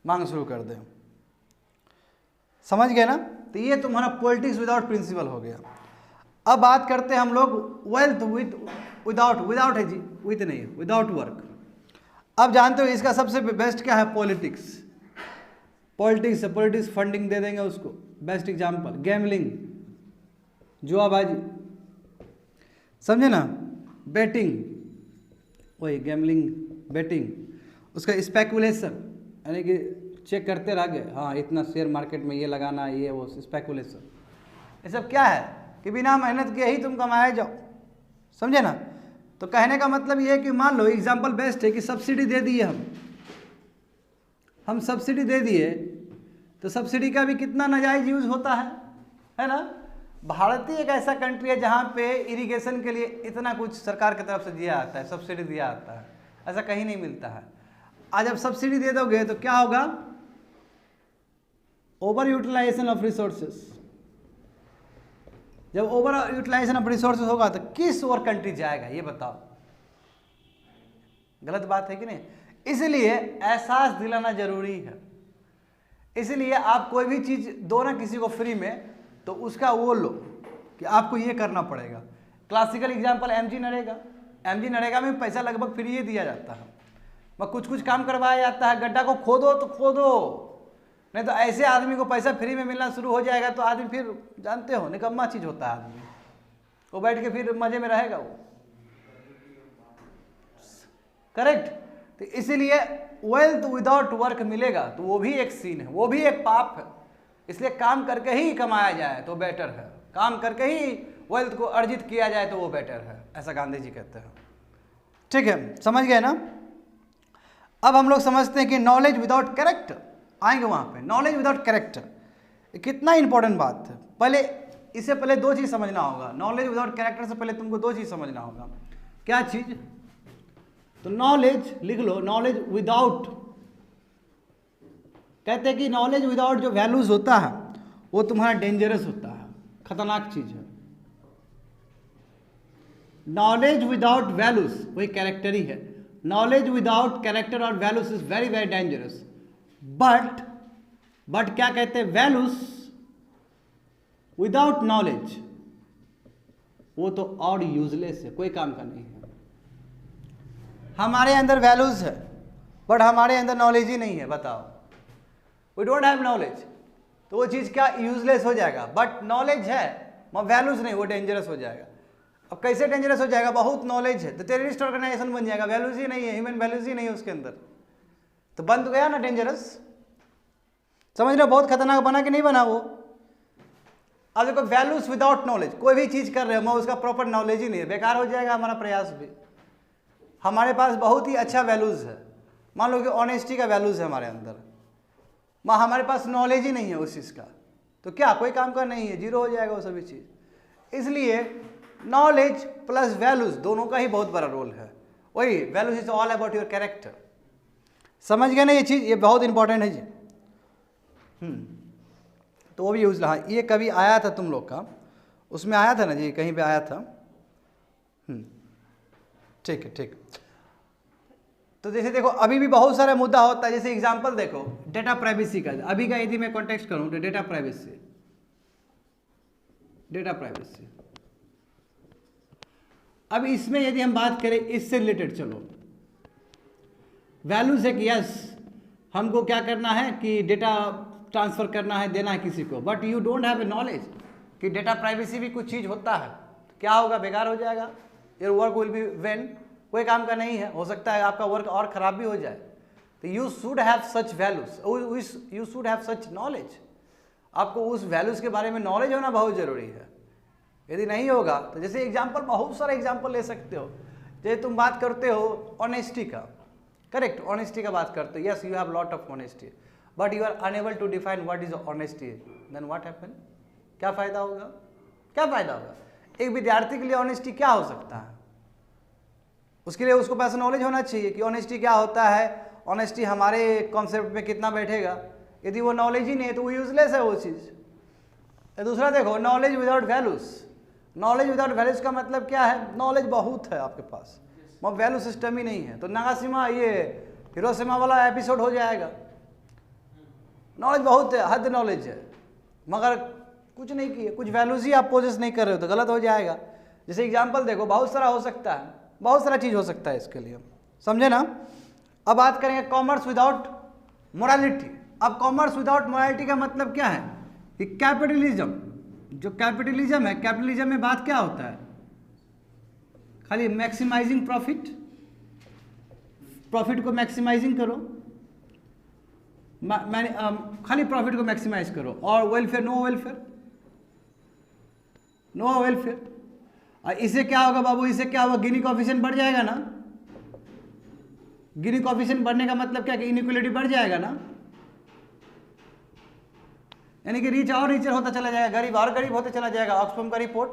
मांग शुरू कर दें, समझ गए ना। तो ये तुम्हारा पॉलिटिक्स विदाउट प्रिंसिपल हो गया। अब बात करते हैं हम लोग वेल्थ विदाउट है जी, विद नहीं, विदाउट वर्क। अब जानते हो इसका सबसे बेस्ट क्या है, पॉलिटिक्स। पॉलिटिक्स है, पॉलिटिक्स फंडिंग दे देंगे उसको। बेस्ट एग्जांपल गैमलिंग, जुआबाजी, समझे ना, बेटिंग, वही गैमलिंग बेटिंग, उसका स्पेकुलेशन, यानी कि चेक करते रह गए, हाँ इतना शेयर मार्केट में ये लगाना, ये वो, स्पेकुलेशन। ये सब क्या है कि बिना मेहनत के ही तुम कमाए जाओ, समझे ना। तो कहने का मतलब ये है कि मान लो एग्जांपल बेस्ट है कि सब्सिडी दे दिए हम सब्सिडी दे दिए, तो सब्सिडी का भी कितना नाजायज यूज होता है ना। भारत ही एक ऐसा कंट्री है जहाँ पे इरिगेशन के लिए इतना कुछ सरकार की तरफ से दिया जाता है, सब्सिडी दिया जाता ऐसा कहीं नहीं मिलता है। आज जब सब्सिडी दे दोगे तो क्या होगा, ओवर यूटिलाइजेशन ऑफ रिसोर्सेस। जब ओवर यूटिलाइजेशन ऑफ रिसोर्सेस होगा तो किस और कंट्री जाएगा ये बताओ, गलत बात है कि नहीं। इसलिए एहसास दिलाना जरूरी है। इसलिए आप कोई भी चीज दो ना किसी को फ्री में, तो उसका वो लो कि आपको ये करना पड़ेगा। Classical example MG NREGA. MG NREGA में पैसा लगभग फ्री ही दिया जाता है, मगर कुछ कुछ काम करवाया जाता है। गड्ढा को खोदो तो खोदो, नहीं तो ऐसे आदमी को पैसा फ्री में मिलना शुरू हो जाएगा तो आदमी फिर जानते हो निकम्मा चीज होता है आदमी, वो बैठ के फिर मजे में रहेगा वो, करेक्ट। तो इसीलिए वेल्थ विदाउट वर्क मिलेगा तो वो भी एक सीन है, वो भी एक पाप है। इसलिए काम करके ही कमाया जाए तो बेटर है, काम करके ही वेल्थ को अर्जित किया जाए तो वो बेटर है, ऐसा गांधी जी कहते हैं। ठीक है, समझ गए ना। अब हम लोग समझते हैं कि नॉलेज विदाउट कैरेक्टर, आएंगे वहां पे। नॉलेज विदाउट कैरेक्टर कितना इंपॉर्टेंट बात है। पहले इससे पहले दो चीज समझना होगा। नॉलेज विदाउट कैरेक्टर से पहले तुमको दो चीज समझना होगा। क्या चीज? तो नॉलेज लिख लो, नॉलेज विदाउट, कहते हैं कि नॉलेज विदाउट जो वैल्यूज होता है वो तुम्हारा डेंजरस होता है, खतरनाक चीज है। नॉलेज विदाउट वैल्यूज वही कैरेक्टर ही है। नॉलेज विदाउट कैरेक्टर और values is very very dangerous. But क्या कहते हैं, वैल्यूज विदाउट नॉलेज वो तो और यूजलेस है, कोई काम का नहीं है। हमारे अंदर वैल्यूज है बट हमारे अंदर नॉलेज ही नहीं है, बताओ। वी डोंट हैव नॉलेज, तो वो चीज़ क्या यूजलेस हो जाएगा। बट नॉलेज है मगर वैल्यूज नहीं, वो डेंजरस हो जाएगा। अब कैसे डेंजरस हो जाएगा? बहुत नॉलेज है तो टेररिस्ट ऑर्गेनाइजेशन बन जाएगा, वैल्यूज ही नहीं है, ह्यूमन वैल्यूज ही नहीं है उसके अंदर, तो बन तो गया ना डेंजरस। समझ लो बहुत खतरनाक बना कि नहीं बना वो। अब देखो वैल्यूज विदाउट नॉलेज, कोई भी चीज़ कर रहे हो मगर उसका प्रॉपर नॉलेज ही नहीं है, बेकार हो जाएगा हमारा प्रयास भी। हमारे पास बहुत ही अच्छा वैल्यूज है, मान लो कि ऑनेस्टी का वैल्यूज है हमारे अंदर, मगर हमारे पास नॉलेज ही नहीं है उस चीज़ का, तो क्या कोई काम का नहीं है, जीरो हो जाएगा वो सभी चीज़। इसलिए नॉलेज प्लस वैल्यूज दोनों का ही बहुत बड़ा रोल है। वही values is all about your character. समझ गए ना ये चीज़, ये बहुत इंपॉर्टेंट है जी। तो वो भी यूज, हाँ ये कभी आया था तुम लोग का, उसमें आया था ना जी, कहीं पे आया था। ठीक है, ठीक। तो जैसे देखो अभी भी बहुत सारा मुद्दा होता है, जैसे एग्जांपल देखो डेटा प्राइवेसी का। अभी का यदि मैं कॉन्टेक्स्ट करूं तो डेटा प्राइवेसी, डेटा प्राइवेसी। अब इसमें यदि हम बात करें इससे रिलेटेड, चलो वैल्यूज है कि यस हमको क्या करना है कि डेटा ट्रांसफर करना है, देना है किसी को, but you don't have a knowledge कि डेटा प्राइवेसी भी कुछ चीज़ होता है, क्या होगा? बेकार हो जाएगा। Your work will be when, कोई काम का नहीं है, हो सकता है आपका वर्क और ख़राब भी हो जाए। तो you should have such values, you should have such knowledge. आपको उस वैल्यूज़ के बारे में नॉलेज होना बहुत ज़रूरी है। यदि नहीं होगा तो जैसे एग्जाम्पल, बहुत सारे एग्जाम्पल ले सकते हो। जैसे तुम बात करते हो ऑनेस्टी का, करेक्ट, ऑनेस्टी का बात करते हो, yes you have lot of honesty but you are unable to define what is honesty, then what happen? क्या फ़ायदा होगा? क्या फ़ायदा होगा? एक विद्यार्थी के लिए ऑनेस्टी क्या हो सकता है? उसके लिए उसको पास नॉलेज होना चाहिए कि ऑनेस्टी क्या होता है, ऑनेस्टी हमारे कॉन्सेप्ट में कितना बैठेगा। यदि वो नॉलेज ही नहीं है तो वो यूजलेस है वो चीज़। दूसरा देखो knowledge without values. Knowledge without values का मतलब क्या है? नॉलेज बहुत है आपके पास मगर वैल्यू सिस्टम ही नहीं है, तो नागासाकी ये हिरोशिमा वाला एपिसोड हो जाएगा। नॉलेज बहुत है, हद नॉलेज है मगर कुछ नहीं किए, कुछ वैल्यूज ही आप पोजेस नहीं कर रहे हो तो गलत हो जाएगा। जैसे एग्जांपल देखो बहुत सारा हो सकता है, बहुत सारा चीज़ हो सकता है इसके लिए, समझे ना। अब बात करेंगे कॉमर्स विदाउट मोरालिटी। अब कॉमर्स विदाउट मोरालिटी का मतलब क्या है कि कैपिटलिज्म, जो कैपिटलिज्म है, कैपिटलिज्म में बात क्या होता है? खाली मैक्सिमाइजिंग प्रॉफिट, प्रॉफिट को मैक्सिमाइजिंग करो, खाली प्रॉफिट को मैक्सिमाइज करो, और welfare, no welfare, no welfare. और इससे क्या होगा बाबू? इससे क्या होगा? गिनी कोएफिशिएंट बढ़ जाएगा ना। गिनी कोएफिशिएंट बढ़ने का मतलब क्या कि इनइक्वालिटी बढ़ जाएगा ना, यानी कि रिच और रिचर होता चला जाएगा, गरीब और गरीब होता चला जाएगा। ऑक्सफैम का रिपोर्ट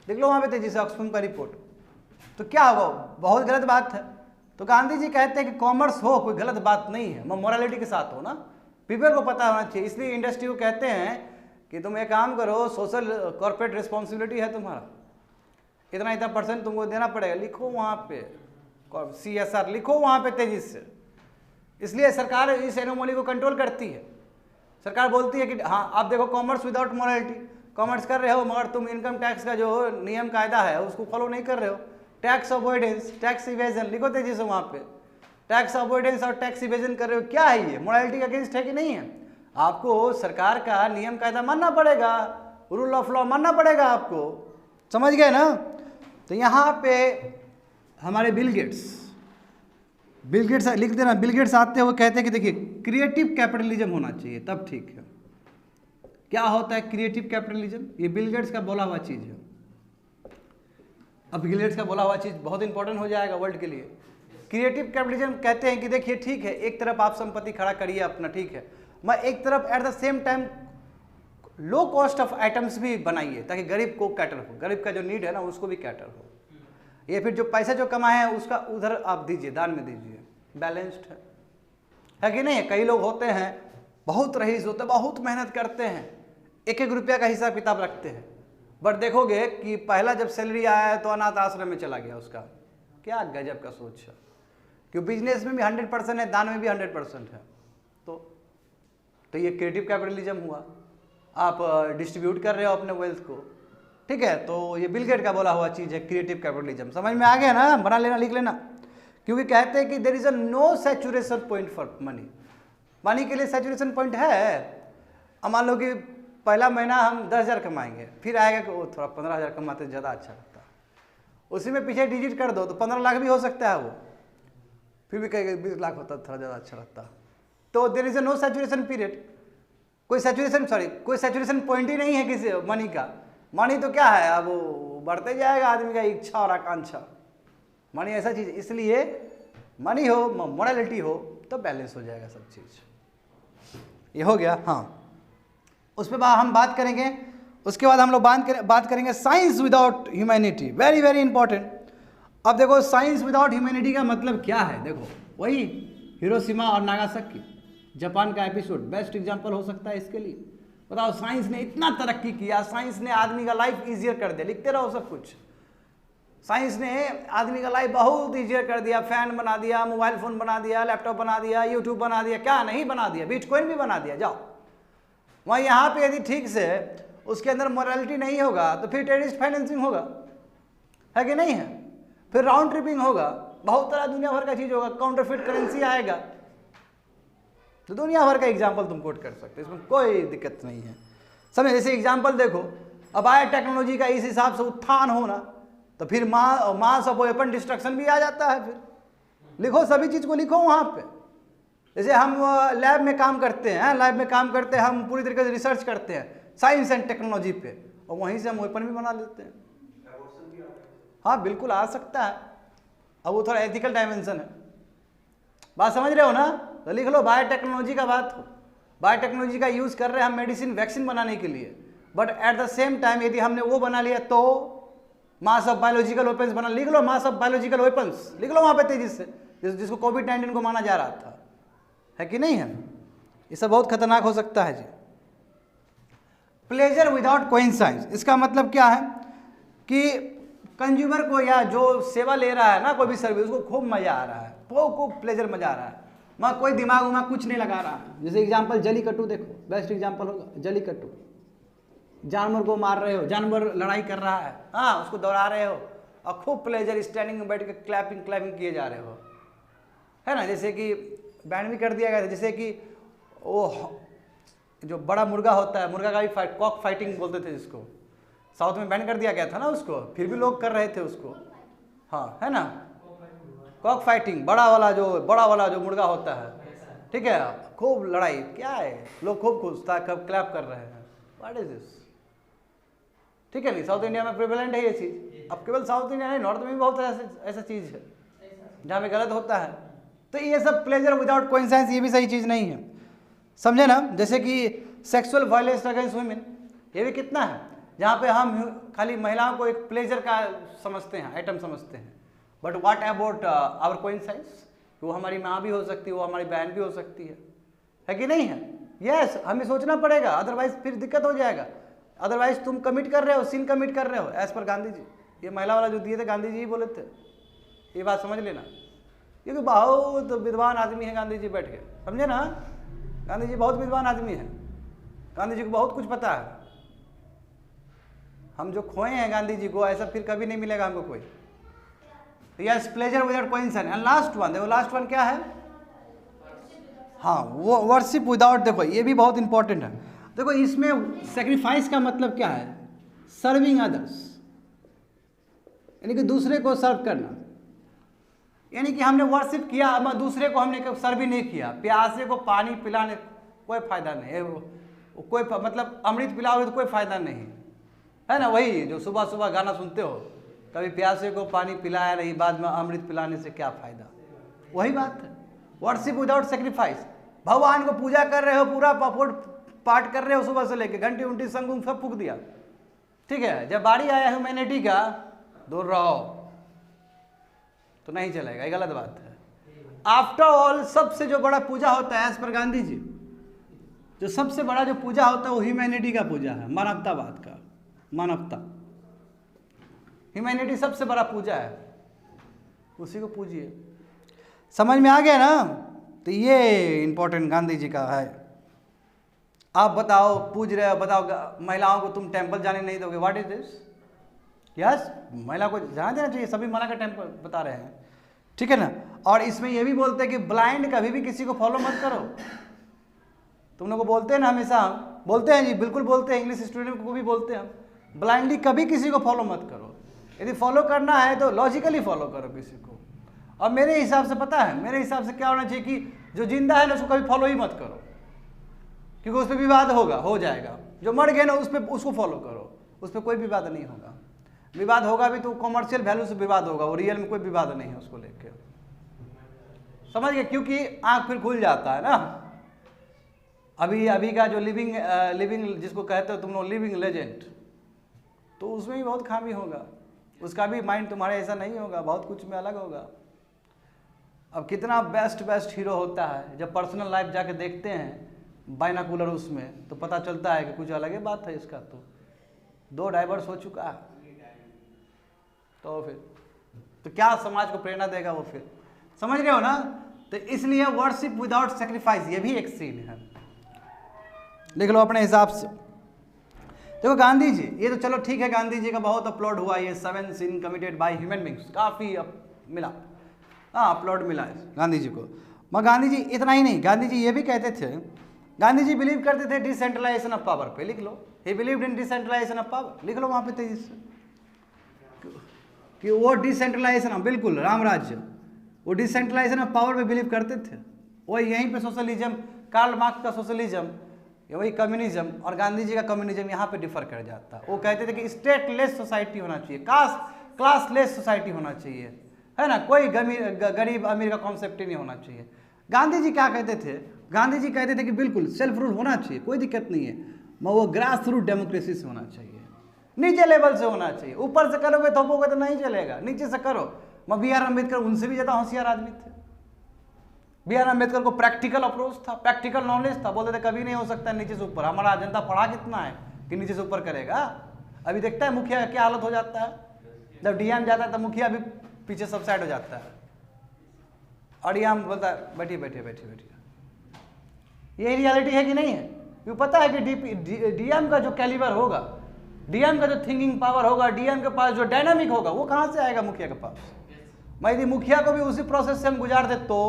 देख लो, वहाँ पे तेजी से ऑक्सफैम का रिपोर्ट। तो क्या होगा? बहुत गलत बात है। तो गांधी जी कहते हैं कि कॉमर्स हो कोई गलत बात नहीं है, मोरालिटी के साथ हो ना, पीपल को पता होना चाहिए। इसलिए इंडस्ट्री को कहते हैं कि तुम एक काम करो, सोशल कॉर्पोरेट रिस्पॉन्सिबिलिटी है तुम्हारा, इतना इतना % तुमको देना पड़ेगा, लिखो वहाँ पे CSR लिखो वहाँ पे तेजी से। इसलिए सरकार इस एनोमली को कंट्रोल करती है। सरकार बोलती है कि हाँ आप देखो कॉमर्स विदाउट मोरालिटी, कॉमर्स कर रहे हो मगर तुम इनकम टैक्स का जो नियम कायदा है उसको फॉलो नहीं कर रहे हो, टैक्स अवॉइडेंस, टैक्स इवेजन लिखो तेजी से वहाँ पे, टैक्स अवॉइडेंस और टैक्स इवेजन कर रहे हो, क्या है ये, मोरालिटी का अगेंस्ट है कि नहीं है? आपको सरकार का नियम कायदा मानना पड़ेगा, रूल ऑफ लॉ मानना पड़ेगा आपको, समझ गए ना? तो यहाँ पे हमारे बिल गेट्स लिख देना, बिल गेट्स आते हैं, वो कहते हैं कि देखिए क्रिएटिव कैपिटलिज्म होना चाहिए तब ठीक है। क्या होता है क्रिएटिव कैपिटलिज्म? ये बिल गेट्स का बोला हुआ चीज़ है। अब बिल गेट्स का बोला हुआ चीज़ बहुत इंपॉर्टेंट हो जाएगा वर्ल्ड के लिए। क्रिएटिव कैपिटलिज्म कहते हैं कि देखिए ठीक है, एक तरफ आप संपत्ति खड़ा करिए अपना, ठीक है, मैं एक तरफ at the same time low cost of items भी बनाइए ताकि गरीब को कैटर हो, गरीब का जो नीड है ना उसको भी कैटर हो, या फिर जो पैसा जो कमाए हैं उसका उधर आप दीजिए, दान में दीजिए, बैलेंस्ड है कि नहीं है? कई लोग होते हैं बहुत रईस होते हैं, बहुत मेहनत करते हैं, एक एक रुपया का हिसाब किताब रखते हैं, बट देखोगे कि पहला जब सैलरी आया है तो अनाथ आश्रम में चला गया उसका। क्या गजब का सोच है, क्यों बिजनेस में भी 100% है, दान में भी 100% है। तो ये क्रिएटिव कैपिटलिज्म हुआ, आप डिस्ट्रीब्यूट कर रहे हो अपने वेल्थ को, ठीक है। तो ये बिल गेट का बोला हुआ चीज़ है क्रिएटिव कैपिटलिज्म। समझ में आ गया ना? बना लेना, लिख लेना, क्योंकि कहते हैं कि there is a no saturation point for money. Money के लिए सैचुरेशन पॉइंट है। अब मान लो कि पहला महीना हम 10,000 कमाएंगे, फिर आएगा कि वो थोड़ा 15,000 कमाते ज़्यादा अच्छा लगता है, उसी में पीछे डिजिट कर दो तो 15 लाख भी हो सकता है, वो फिर भी कहेगा 20 लाख होता थोड़ा ज़्यादा अच्छा लगता। तो there is a no saturation period, कोई सैचुरेशन पॉइंट ही नहीं है किसी मनी का। मनी तो क्या है, अब वो बढ़ते जाएगा आदमी का इच्छा और आकांक्षा। मनी ऐसा चीज़, इसलिए मनी हो, मोरालिटी हो तो बैलेंस हो जाएगा सब चीज़। ये हो गया। हाँ, उस पर हम बात करेंगे। उसके बाद हम लोग बात करेंगे science without humanity, very very important. अब देखो साइंस विदाउट ह्यूमैनिटी का मतलब क्या है, देखो वही हिरोशिमा और नागासाकी जापान का एपिसोड बेस्ट एग्जांपल हो सकता है इसके लिए। बताओ, साइंस ने इतना तरक्की किया, साइंस ने आदमी का लाइफ ईजियर कर दिया, लिखते रहो सब कुछ। साइंस ने आदमी का लाइफ बहुत ईजियर कर दिया, फैन बना दिया, मोबाइल फ़ोन बना दिया, लैपटॉप बना दिया, यूट्यूब बना दिया, क्या नहीं बना दिया, बिटकॉइन भी बना दिया। जाओ वहाँ, यहाँ पे यदि ठीक से उसके अंदर मोरालिटी नहीं होगा तो फिर टेररिस्ट फाइनेंसिंग होगा, है कि नहीं है? फिर राउंड ट्रिपिंग होगा, बहुत तरह दुनिया भर का चीज़ होगा, काउंटरफिट करेंसी आएगा। तो दुनिया भर का एग्जाम्पल तुम कोट कर सकते हो, इसमें कोई दिक्कत नहीं है। समझे? जैसे एग्जाम्पल देखो, अब आया टेक्नोलॉजी का इस हिसाब से उत्थान होना, तो फिर मास ऑफ वेपन डिस्ट्रक्शन भी आ जाता है। फिर लिखो, सभी चीज़ को लिखो वहाँ पे। जैसे हम लैब में काम करते हैं, हम पूरी तरीके से रिसर्च करते हैं साइंस एंड टेक्नोलॉजी पे, और वहीं से हम वेपन भी बना लेते हैं। हाँ बिल्कुल आ सकता है, अब वो थोड़ा एथिकल डायमेंशन है। बात समझ रहे हो ना? तो लिख लो, बायोटेक्नोलॉजी का बात हो, बायोटेक्नोलॉजी का यूज़ कर रहे हैं हम मेडिसिन वैक्सीन बनाने के लिए, but at the same time यदि हमने वो बना लिया तो मास ऑफ बायोलॉजिकल वेपन्स बना। लिख लो, मास ऑफ बायोलॉजिकल वेपन्स लिख लो वहाँ पे तेजी से, जिसको कोविड-19 को माना जा रहा था, है कि नहीं है? ये सब बहुत खतरनाक हो सकता है जी। प्लेजर विदाउट कोइंसाइडेंस, इसका मतलब क्या है कि कंज्यूमर को या जो सेवा ले रहा है ना कोई भी सर्विस, उसको खूब मजा आ रहा है, वो खूब प्लेजर मजा आ रहा है, वहाँ कोई दिमाग उमाग कुछ नहीं लगा रहा है। जैसे एग्जांपल जलीकट्टू देखो, बेस्ट एग्जांपल होगा जलीकट्टू। जानवर को मार रहे हो, जानवर लड़ाई कर रहा है, हाँ उसको दौड़ा रहे हो और खूब प्लेजर स्टैंडिंग में बैठ के क्लैपिंग किए जा रहे हो, है ना? जैसे कि बैन भी कर दिया गया था, जैसे कि वो जो बड़ा मुर्गा होता है, मुर्गा का भी कॉक फाइटिंग बोलते थे जिसको, साउथ में बैन कर दिया गया था ना उसको, फिर भी लोग कर रहे थे उसको, हाँ है ना? कॉक फाइटिंग, बड़ा वाला जो मुर्गा होता है, ठीक है, खूब लड़ाई, क्या है, लोग खूब खुश था, कब क्लैप कर रहे हैं, व्हाट इज दिस? ठीक है नहीं, साउथ इंडिया में प्रिवेलेंट है ये चीज़। अब केवल साउथ इंडिया नहीं, नॉर्थ में भी बहुत ऐसा चीज़ है जहाँ पे गलत होता है। तो ये सब प्लेजर विदाउट कोइंसाइडेंस, ये भी सही चीज़ नहीं है, समझे ना? जैसे कि सेक्सुअल वायलेंस अगेंस्ट वुमेन, ये भी कितना है, जहाँ पे हम खाली महिलाओं को एक प्लेजर का समझते हैं, आइटम समझते हैं, but what about our coincides, वो हमारी माँ भी हो सकती है, वो हमारी बहन भी हो सकती है कि नहीं है? यस, हमें सोचना पड़ेगा, अदरवाइज फिर दिक्कत हो जाएगा। अदरवाइज तुम कमिट कर रहे हो, सिन कमिट कर रहे हो एज पर गांधी जी। ये महिला वाला जो दिए थे गांधी जी ही बोले थे, ये बात समझ लेना, क्योंकि बहुत विद्वान आदमी है गांधी जी बैठ के, समझे ना? गांधी जी बहुत विद्वान आदमी है, गांधी जी को बहुत कुछ पता है। हम जो खोए हैं गांधी जी को, ऐसा फिर कभी नहीं मिलेगा हमको कोई। Yes, pleasure without coincidence. And last one, देखो लास्ट वन क्या है? हाँ, वो वर्शिप विदाउट, देखो ये भी बहुत इंपॉर्टेंट है। देखो इसमें सेक्रीफाइस का मतलब क्या है? सर्विंग अदर्स, यानी कि दूसरे को सर्व करना। यानी कि हमने वर्शिप किया, दूसरे को हमने सर्व ही नहीं किया। प्यासे को पानी पिलाने कोई फायदा नहीं है, कोई मतलब अमृत पिलाओगे तो कोई फायदा नहीं है ना? वही जो सुबह सुबह गाना सुनते हो, कभी प्यासे को पानी पिलाया नहीं, बाद में अमृत पिलाने से क्या फायदा? वही बात है, वर्शिप विदाउट सेक्रीफाइस। भगवान को पूजा कर रहे हो, पूरा पाठ कर रहे हो सुबह से लेके, घंटी उंटी संग सब फूक दिया, ठीक है, जब बारी आया ह्यूमैनिटी का, दूर रहो, तो नहीं चलेगा, ये गलत बात है। आफ्टर ऑल सबसे जो बड़ा पूजा होता है एज पर गांधी जी, जो सबसे बड़ा जो पूजा होता है वो ह्यूमैनिटी का पूजा है, मानवतावाद का, मानवता। ह्यूमैनिटी सबसे बड़ा पूजा है, उसी को पूजिए। समझ में आ गया ना? तो ये इंपॉर्टेंट गांधी जी का है। आप बताओ, पूज रहे हो, बताओ महिलाओं को तुम टेंपल जाने नहीं दोगे, व्हाट इज दिस? यस, महिला को जाने देना चाहिए, सभी मना का टेंपल बता रहे हैं, ठीक है ना? और इसमें ये भी बोलते हैं कि ब्लाइंड कभी भी किसी को फॉलो मत करो। तुम लोग को बोलते हैं ना, हमेशा हम बोलते हैं जी, बिल्कुल बोलते हैं, इंग्लिश स्टूडेंट को भी बोलते हैं हम, ब्लाइंडली कभी किसी को फॉलो मत करो। यदि फॉलो करना है तो लॉजिकली फॉलो करो किसी को। और मेरे हिसाब से पता है, मेरे हिसाब से क्या होना चाहिए कि जो जिंदा है ना उसको कभी फॉलो ही मत करो, क्योंकि उस पर विवाद होगा, हो जाएगा। जो मर गए ना उस पर, उसको फॉलो करो, उस पर कोई विवाद नहीं होगा। विवाद होगा भी तो कॉमर्शियल वैल्यू से विवाद होगा, वो रियल में कोई विवाद नहीं है उसको लेके, समझ गए? क्योंकि आंख फिर खुल जाता है ना। अभी का जो लिविंग जिसको कहते हो तुम लोग, लिविंग लेजेंड, तो उसमें भी बहुत खामी होगा, उसका भी माइंड तुम्हारे ऐसा नहीं होगा, बहुत कुछ में अलग होगा। अब कितना बेस्ट हीरो होता है, जब पर्सनल लाइफ जाके देखते हैं बाइनाकुलर उसमें, तो पता चलता है कि कुछ अलग ही बात है इसका। तो 2 डाइवर्स हो चुका है, तो फिर तो क्या समाज को प्रेरणा देगा वो? फिर समझ रहे हो ना? तो इसलिए वर्शिप विदाउट सेक्रीफाइस, ये भी एक सीन है, लिख लो अपने हिसाब से। देखो गांधी जी, ये तो चलो ठीक है, गांधी जी का बहुत अपलोड हुआ, ये 7 sin committed by human beings, काफ़ी मिला, हाँ अपलोड मिला है गांधी जी को। मगर गांधी जी इतना ही नहीं, गांधी जी ये भी कहते थे, गांधी जी बिलीव करते थे डिसेंट्रलाइजेशन ऑफ पावर पे, लिख लो, he believed in decentralisation of power, लिख लो वहाँ पे तेजी से, कि वो डिसेंट्रलाइजेशन, बिल्कुल राम राज्य, वो डिसेंट्रलाइजेशन ऑफ पावर पे बिलीव करते थे। वही यहीं पे सोशलिज्म, कार्ल मार्क्स का सोशलिज्म, वही कम्युनिज्म और गांधी जी का कम्युनिज्म यहाँ पे डिफर कर जाता है। वो कहते थे कि स्टेटलेस सोसाइटी होना चाहिए, क्लासलेस सोसाइटी होना चाहिए, है ना, कोई गरीब अमीर का कॉन्सेप्ट ही नहीं होना चाहिए। गांधी जी क्या कहते थे? गांधी जी कहते थे कि बिल्कुल सेल्फ रूल होना चाहिए, कोई दिक्कत नहीं है, मगर वो ग्रास रूट डेमोक्रेसी से होना चाहिए, नीचे लेवल से होना चाहिए। ऊपर से करोगे थोपोगे तो नहीं चलेगा, नीचे से करो। मैं बी आर अम्बेडकर उनसे भी ज़्यादा होशियार आदमी थे। बी आर अम्बेडकर को प्रैक्टिकल अप्रोच था, प्रैक्टिकल नॉलेज था, बोलते थे कभी नहीं हो सकता नीचे से ऊपर। हमारा जनता पढ़ा कितना है कि नीचे से ऊपर करेगा? अभी देखता है मुखिया का क्या हालत हो जाता है, जब डीएम जाता है तो मुखिया भी पीछे सब साइड हो जाता है, और डीएम बोलता है बैठिए बैठिए बैठिए बैठिए। यही रियलिटी है कि नहीं है? क्यों पता है कि डीएम का जो कैलिबर होगा, डीएम का जो थिंकिंग पावर होगा, डीएम के पास जो डायनामिक होगा, वो कहाँ से आएगा मुखिया के पास? मैं यदि मुखिया को भी उसी प्रोसेस से हम गुजार दे तो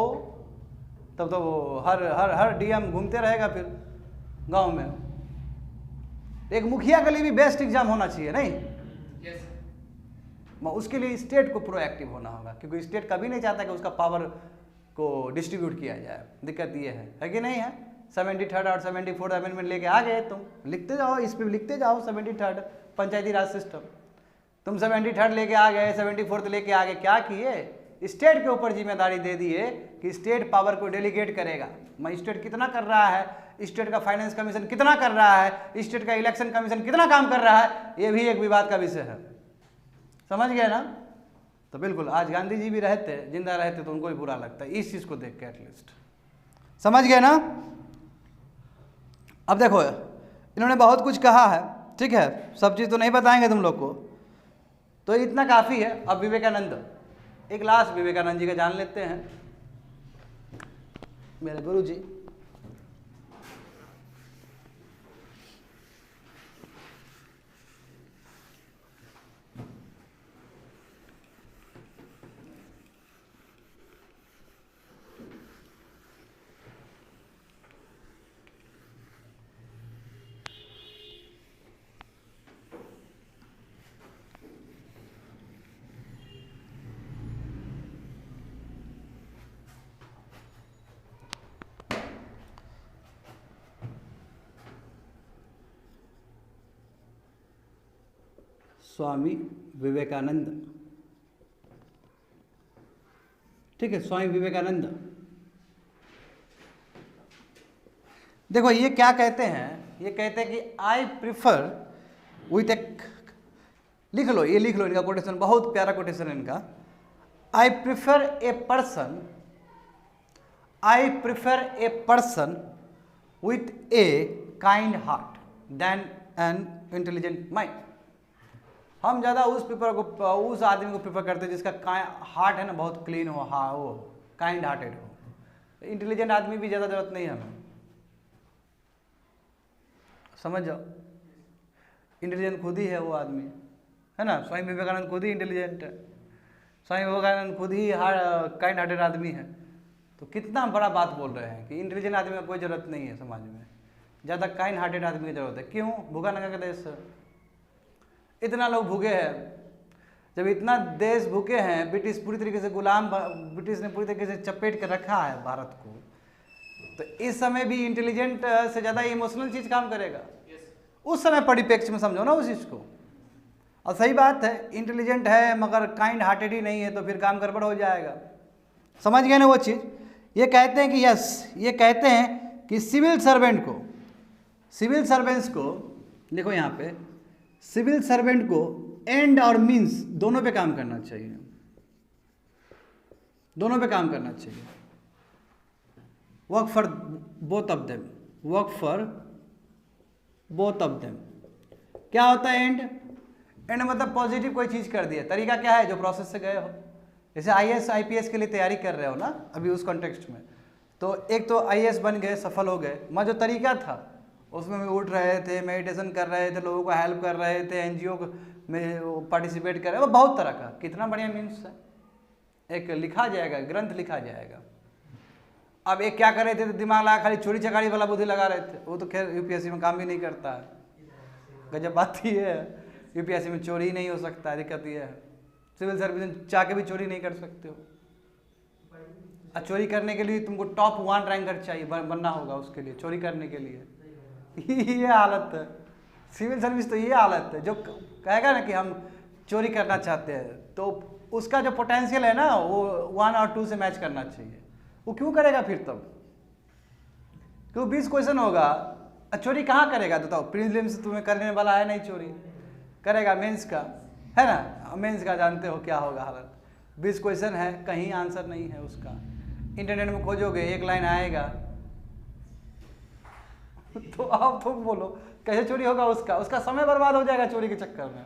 तब तो वो हर डीएम घूमते रहेगा फिर गांव में। एक मुखिया के लिए भी बेस्ट एग्जाम होना चाहिए, नहीं? उसके लिए स्टेट को प्रोएक्टिव होना होगा, क्योंकि स्टेट कभी नहीं चाहता कि उसका पावर को डिस्ट्रीब्यूट किया जाए। दिक्कत ये है कि नहीं है? 73rd और 74th अमेंडमेंट लेके आ गए, तुम लिखते जाओ, इस पे लिखते जाओ 73rd पंचायती राज सिस्टम, तुम 73rd लेके आ गए, 74th लेके आ गए, क्या किए? स्टेट के ऊपर जिम्मेदारी दे दिए कि स्टेट पावर को डेलीगेट करेगा। मजिस्ट्रेट कितना कर रहा है, स्टेट का फाइनेंस कमीशन कितना कर रहा है, स्टेट का इलेक्शन कमीशन कितना काम कर रहा है, ये भी एक विवाद का विषय है। समझ गए ना? तो बिल्कुल आज गांधी जी भी रहते, जिंदा रहते, तो उनको भी बुरा लगता है इस चीज़ को देख के। एटलीस्ट समझ गए ना। अब देखो इन्होंने बहुत कुछ कहा है, ठीक है, सब चीज़ तो नहीं बताएंगे तुम लोग को, तो इतना काफ़ी है। अब विवेकानंद, एक लास्ट विवेकानंद जी का जान लेते हैं, मेरे गुरु जी। स्वामी विवेकानंद, ठीक है, स्वामी विवेकानंद। देखो ये क्या कहते हैं, ये कहते हैं कि आई प्रिफर विथ ए, लिख लो, ये लिख लो इनका कोटेशन, बहुत प्यारा कोटेशन है इनका। I prefer a person, I prefer a person with a kind heart then an intelligent mind. हम ज़्यादा उस उस आदमी को प्रेफर करते हैं जिसका हार्ट है ना बहुत क्लीन हो, हाँ वो काइंड हार्टेड हो। इंटेलिजेंट आदमी भी ज़्यादा जरूरत नहीं है हमें, समझ जाओ। इंटेलिजेंट खुद ही है वो आदमी, है ना। स्वामी विवेकानंद खुद ही इंटेलिजेंट है, स्वामी विवेकानंद खुद ही काइंड हार्टेड आदमी है। तो कितना बड़ा बात बोल रहे हैं कि इंटेलिजेंट आदमी में कोई ज़रूरत नहीं है समाज में, ज़्यादा काइंड हार्टेड आदमी की ज़रूरत है। क्यों? भूखा नंगा का देश है, इतना लोग भूखे हैं। जब इतना देश भूखे हैं, ब्रिटिश पूरी तरीके से गुलाम, ब्रिटिश ने पूरी तरीके से चपेट कर रखा है भारत को, तो इस समय भी इंटेलिजेंट से ज़्यादा इमोशनल चीज़ काम करेगा। उस समय परिप्रेक्ष्य में समझो ना उस चीज़ को। और सही बात है, इंटेलिजेंट है मगर काइंड हार्टेड ही नहीं है तो फिर काम गड़बड़ हो जाएगा। समझ गए ना वो चीज़। ये कहते हैं कि यस, ये कहते हैं कि सिविल सर्वेंट को, सिविल सर्वेंट्स को, देखो यहाँ पे सिविल सर्वेंट को एंड और मीन्स दोनों पे काम करना चाहिए, दोनों पे काम करना चाहिए। Work for both of them, work for both of them. क्या होता है एंड? एंड मतलब पॉजिटिव कोई चीज़ कर दिया। तरीका क्या है? जो प्रोसेस से गए हो, जैसे IAS IPS के लिए तैयारी कर रहे हो ना अभी उस कॉन्टेक्स्ट में, तो एक तो IAS बन गए, सफल हो गए, मगर जो तरीका था उसमें भी उठ रहे थे, मेडिटेशन कर रहे थे, लोगों को हेल्प कर रहे थे, NGO में पार्टिसिपेट कर रहे हैं, वो बहुत तरह का, कितना बढ़िया मीन्स है। एक लिखा जाएगा, ग्रंथ लिखा जाएगा। अब एक क्या कर रहे थे, दिमाग लगा खाली चोरी चकारी वाला बुद्धि लगा रहे थे, वो तो खैर UPSC में काम भी नहीं करता है। गजब बात ही है, UPSC में चोरी ही नहीं हो सकता है, दिक्कत ये है। सिविल सर्विस में चाह के भी चोरी नहीं कर सकते हो। और चोरी करने के लिए तुमको टॉप 1 रैंकर चाहिए, बनना होगा उसके लिए, चोरी करने के लिए। ये हालत है सिविल सर्विस, तो ये हालत है। जो कहेगा ना कि हम चोरी करना चाहते हैं, तो उसका जो पोटेंशियल है ना वो 1 और 2 से मैच करना चाहिए। वो क्यों करेगा फिर तब? क्यों 20 क्वेश्चन होगा, चोरी कहाँ करेगा? बताओ, प्रीलिम्स तुम्हें करने वाला है नहीं, चोरी करेगा मेंस का, है ना। मेंस का जानते हो क्या होगा हालत। 20 क्वेश्चन है, कहीं आंसर नहीं है उसका। इंटरनेट में खोजोगे, एक लाइन आएगा तो आप तुम बोलो कैसे चोरी होगा उसका? उसका समय बर्बाद हो जाएगा चोरी के चक्कर में।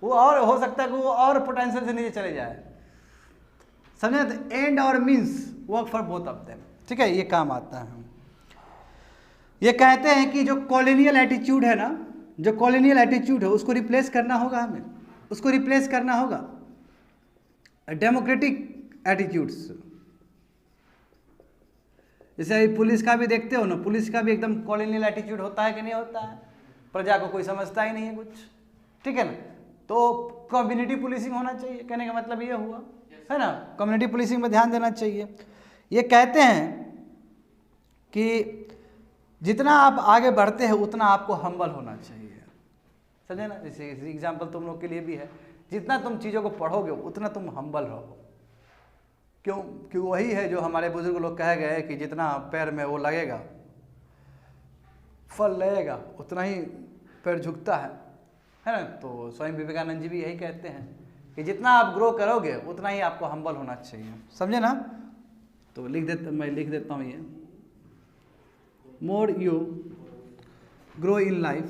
वो और हो सकता है कि वो और पोटेंशियल से नीचे चले जाए। समझे? एंड और means work for both of them, ठीक है, ये काम आता है। ये कहते हैं कि जो कॉलोनियल एटीट्यूड है ना, जो कॉलोनियल एटीट्यूड है उसको रिप्लेस करना होगा हमें, उसको रिप्लेस करना होगा डेमोक्रेटिक एटीट्यूड्स। जैसे पुलिस का भी देखते हो ना, पुलिस का भी एकदम कॉलोनियल एटीट्यूड होता है कि नहीं होता है? प्रजा को कोई समझता ही नहीं है कुछ, ठीक है ना। तो कम्युनिटी पुलिसिंग होना चाहिए, कहने का मतलब ये हुआ, है ना। कम्युनिटी पुलिसिंग में ध्यान देना चाहिए। ये कहते हैं कि जितना आप आगे बढ़ते हैं उतना आपको हम्बल होना चाहिए, समझे ना। जैसे एग्जाम्पल तुम लोग के लिए भी है, जितना तुम चीज़ों को पढ़ोगे उतना तुम हम्बल रहो। क्यों? क्यों वही है जो हमारे बुजुर्ग लोग कहे गए कि जितना पैर में वो लगेगा फल लगेगा, उतना ही पैर झुकता है ना। तो स्वामी विवेकानंद जी भी यही कहते हैं कि जितना आप ग्रो करोगे उतना ही आपको हम्बल होना चाहिए, समझे ना। तो मैं लिख देता हूँ ये, more you grow in life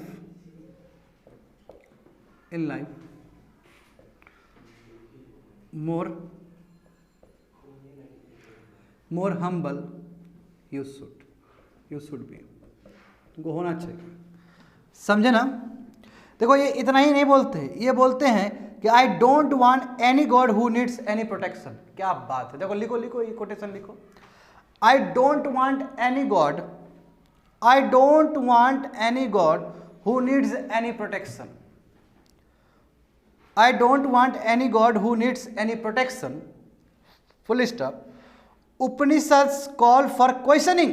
more humble you should be, तुमको होना चाहिए, समझे ना। देखो ये इतना ही नहीं बोलते, ये बोलते हैं कि आई don't want any God who needs any protection. क्या बात है, देखो लिखो ये कोटेशन लिखो, आई don't want any God who needs any protection, I don't want any God who needs any protection, full stop. Upanishads call for questioning.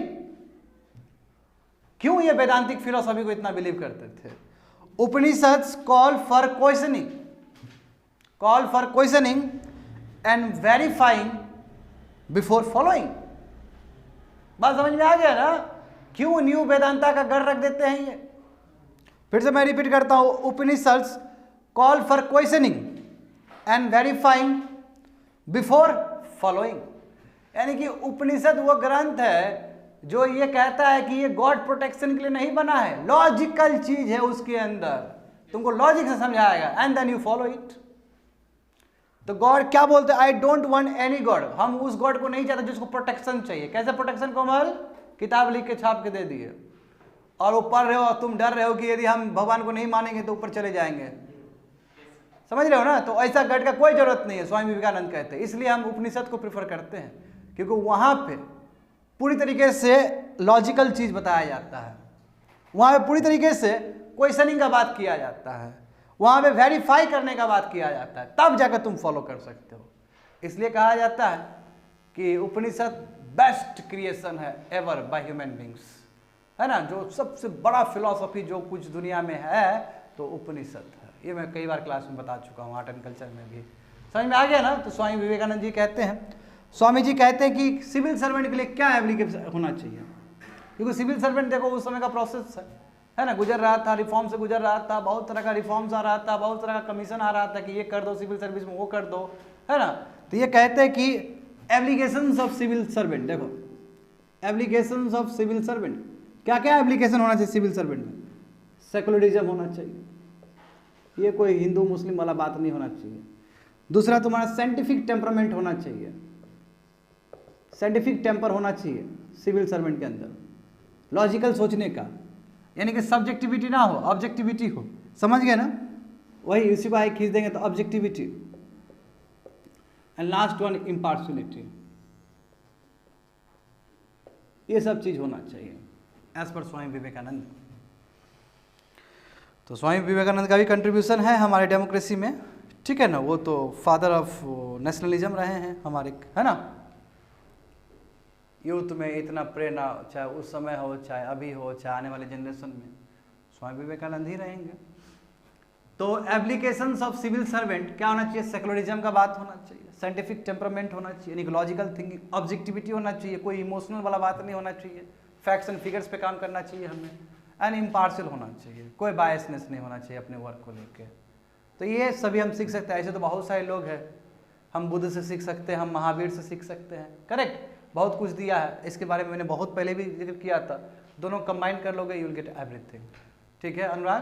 क्यों ये वेदांतिक फिलोसॉफी को इतना बिलीव करते थे? Upanishads call for questioning and verifying before following. बात समझ में आ गया ना, क्यों न्यू वेदांता का गढ़ रख देते हैं ये। फिर से मैं रिपीट करता हूं, Upanishads call for questioning and verifying before following. यानी कि उपनिषद वो ग्रंथ है जो ये कहता है कि ये गॉड प्रोटेक्शन के लिए नहीं बना है, लॉजिकल चीज है उसके अंदर, तुमको लॉजिक से समझाएगा and then you follow it. तो गॉड क्या बोलते हैं, I don't want any God, हम उस गॉड को नहीं चाहते जिसको प्रोटेक्शन चाहिए। कैसे प्रोटेक्शन, कोमल? किताब लिख के छाप के दे दिए और वो पढ़ रहे हो और तुम डर रहे हो कि यदि हम भगवान को नहीं मानेंगे तो ऊपर चले जाएंगे, समझ रहे हो ना। तो ऐसा गढ़ का कोई जरूरत नहीं है, स्वामी विवेकानंद कहते हैं। इसलिए हम उपनिषद को प्रेफर करते हैं क्योंकि वहां पे पूरी तरीके से लॉजिकल चीज बताया जाता है, वहां पे पूरी तरीके से क्वेश्चनिंग का बात किया जाता है, वहां पे वेरीफाई करने का बात किया जाता है, तब जाकर तुम फॉलो कर सकते हो। इसलिए कहा जाता है कि उपनिषद बेस्ट क्रिएशन है एवर बाय ह्यूमन बींग्स, है ना। जो सबसे बड़ा फिलॉसफी जो कुछ दुनिया में है तो उपनिषद है। ये मैं कई बार क्लास में बता चुका हूँ, आर्ट एंड कल्चर में भी। समझ में आ गया ना। तो स्वामी विवेकानंद जी कहते हैं, स्वामी जी कहते हैं कि सिविल सर्वेंट के लिए क्या एप्लीकेशन होना चाहिए, क्योंकि सिविल सर्वेंट देखो उस समय का प्रोसेस है ना, गुजर रहा था, रिफॉर्म से गुजर रहा था, बहुत तरह का रिफॉर्म्स आ रहा था, बहुत तरह का कमीशन आ रहा था कि ये कर दो सिविल सर्विस में, वो कर दो, है ना। तो ये कहते हैं कि एप्लीकेशंस ऑफ सिविल सर्वेंट, देखो एप्लीकेशंस ऑफ सिविल सर्वेंट, क्या क्या एप्लीकेशन होना चाहिए सिविल सर्वेंट में। सेकुलरिज्म होना चाहिए, ये कोई हिंदू मुस्लिम वाला बात नहीं होना चाहिए। दूसरा तुम्हारा साइंटिफिक टेम्परामेंट होना चाहिए, साइंटिफिक टेम्पर होना चाहिए सिविल सर्वेंट के अंदर, लॉजिकल सोचने का, यानी कि सब्जेक्टिविटी ना हो, ऑब्जेक्टिविटी हो, समझ गए ना। वही उसी को खींच देंगे तो objectivity. And last one impartiality, ये सब चीज होना चाहिए एज पर स्वामी विवेकानंद। तो स्वामी विवेकानंद का भी कंट्रीब्यूशन है हमारे डेमोक्रेसी में, ठीक है ना। वो तो फादर ऑफ नेशनलिज्म रहे हैं हमारे, है ना। यूथ में इतना प्रेरणा, चाहे उस समय हो, चाहे अभी हो, चाहे आने वाले जनरेशन में, स्वामी विवेकानंद ही रहेंगे। तो एप्लीकेशंस ऑफ सिविल सर्वेंट क्या होना चाहिए, सेकुलरिज्म का बात होना चाहिए, साइंटिफिक टेम्परामेंट होना चाहिए, यानी लॉजिकल थिंकिंग, ऑब्जेक्टिविटी होना चाहिए, कोई इमोशनल वाला बात नहीं होना चाहिए, फैक्ट्स एंड फिगर्स पे काम करना चाहिए हमें, एंड इम्पार्शियल होना चाहिए, कोई बायसनेस नहीं होना चाहिए अपने वर्क को लेके। तो ये सभी हम सीख सकते हैं। ऐसे तो बहुत सारे लोग हैं, हम बुद्ध से सीख सकते हैं, हम महावीर से सीख सकते हैं, करेक्ट, बहुत कुछ दिया है। इसके बारे में मैंने बहुत पहले भी जिक्र किया था, दोनों कंबाइन कर लोगे यू विल गेट एवरीथिंग, ठीक है अनुराग।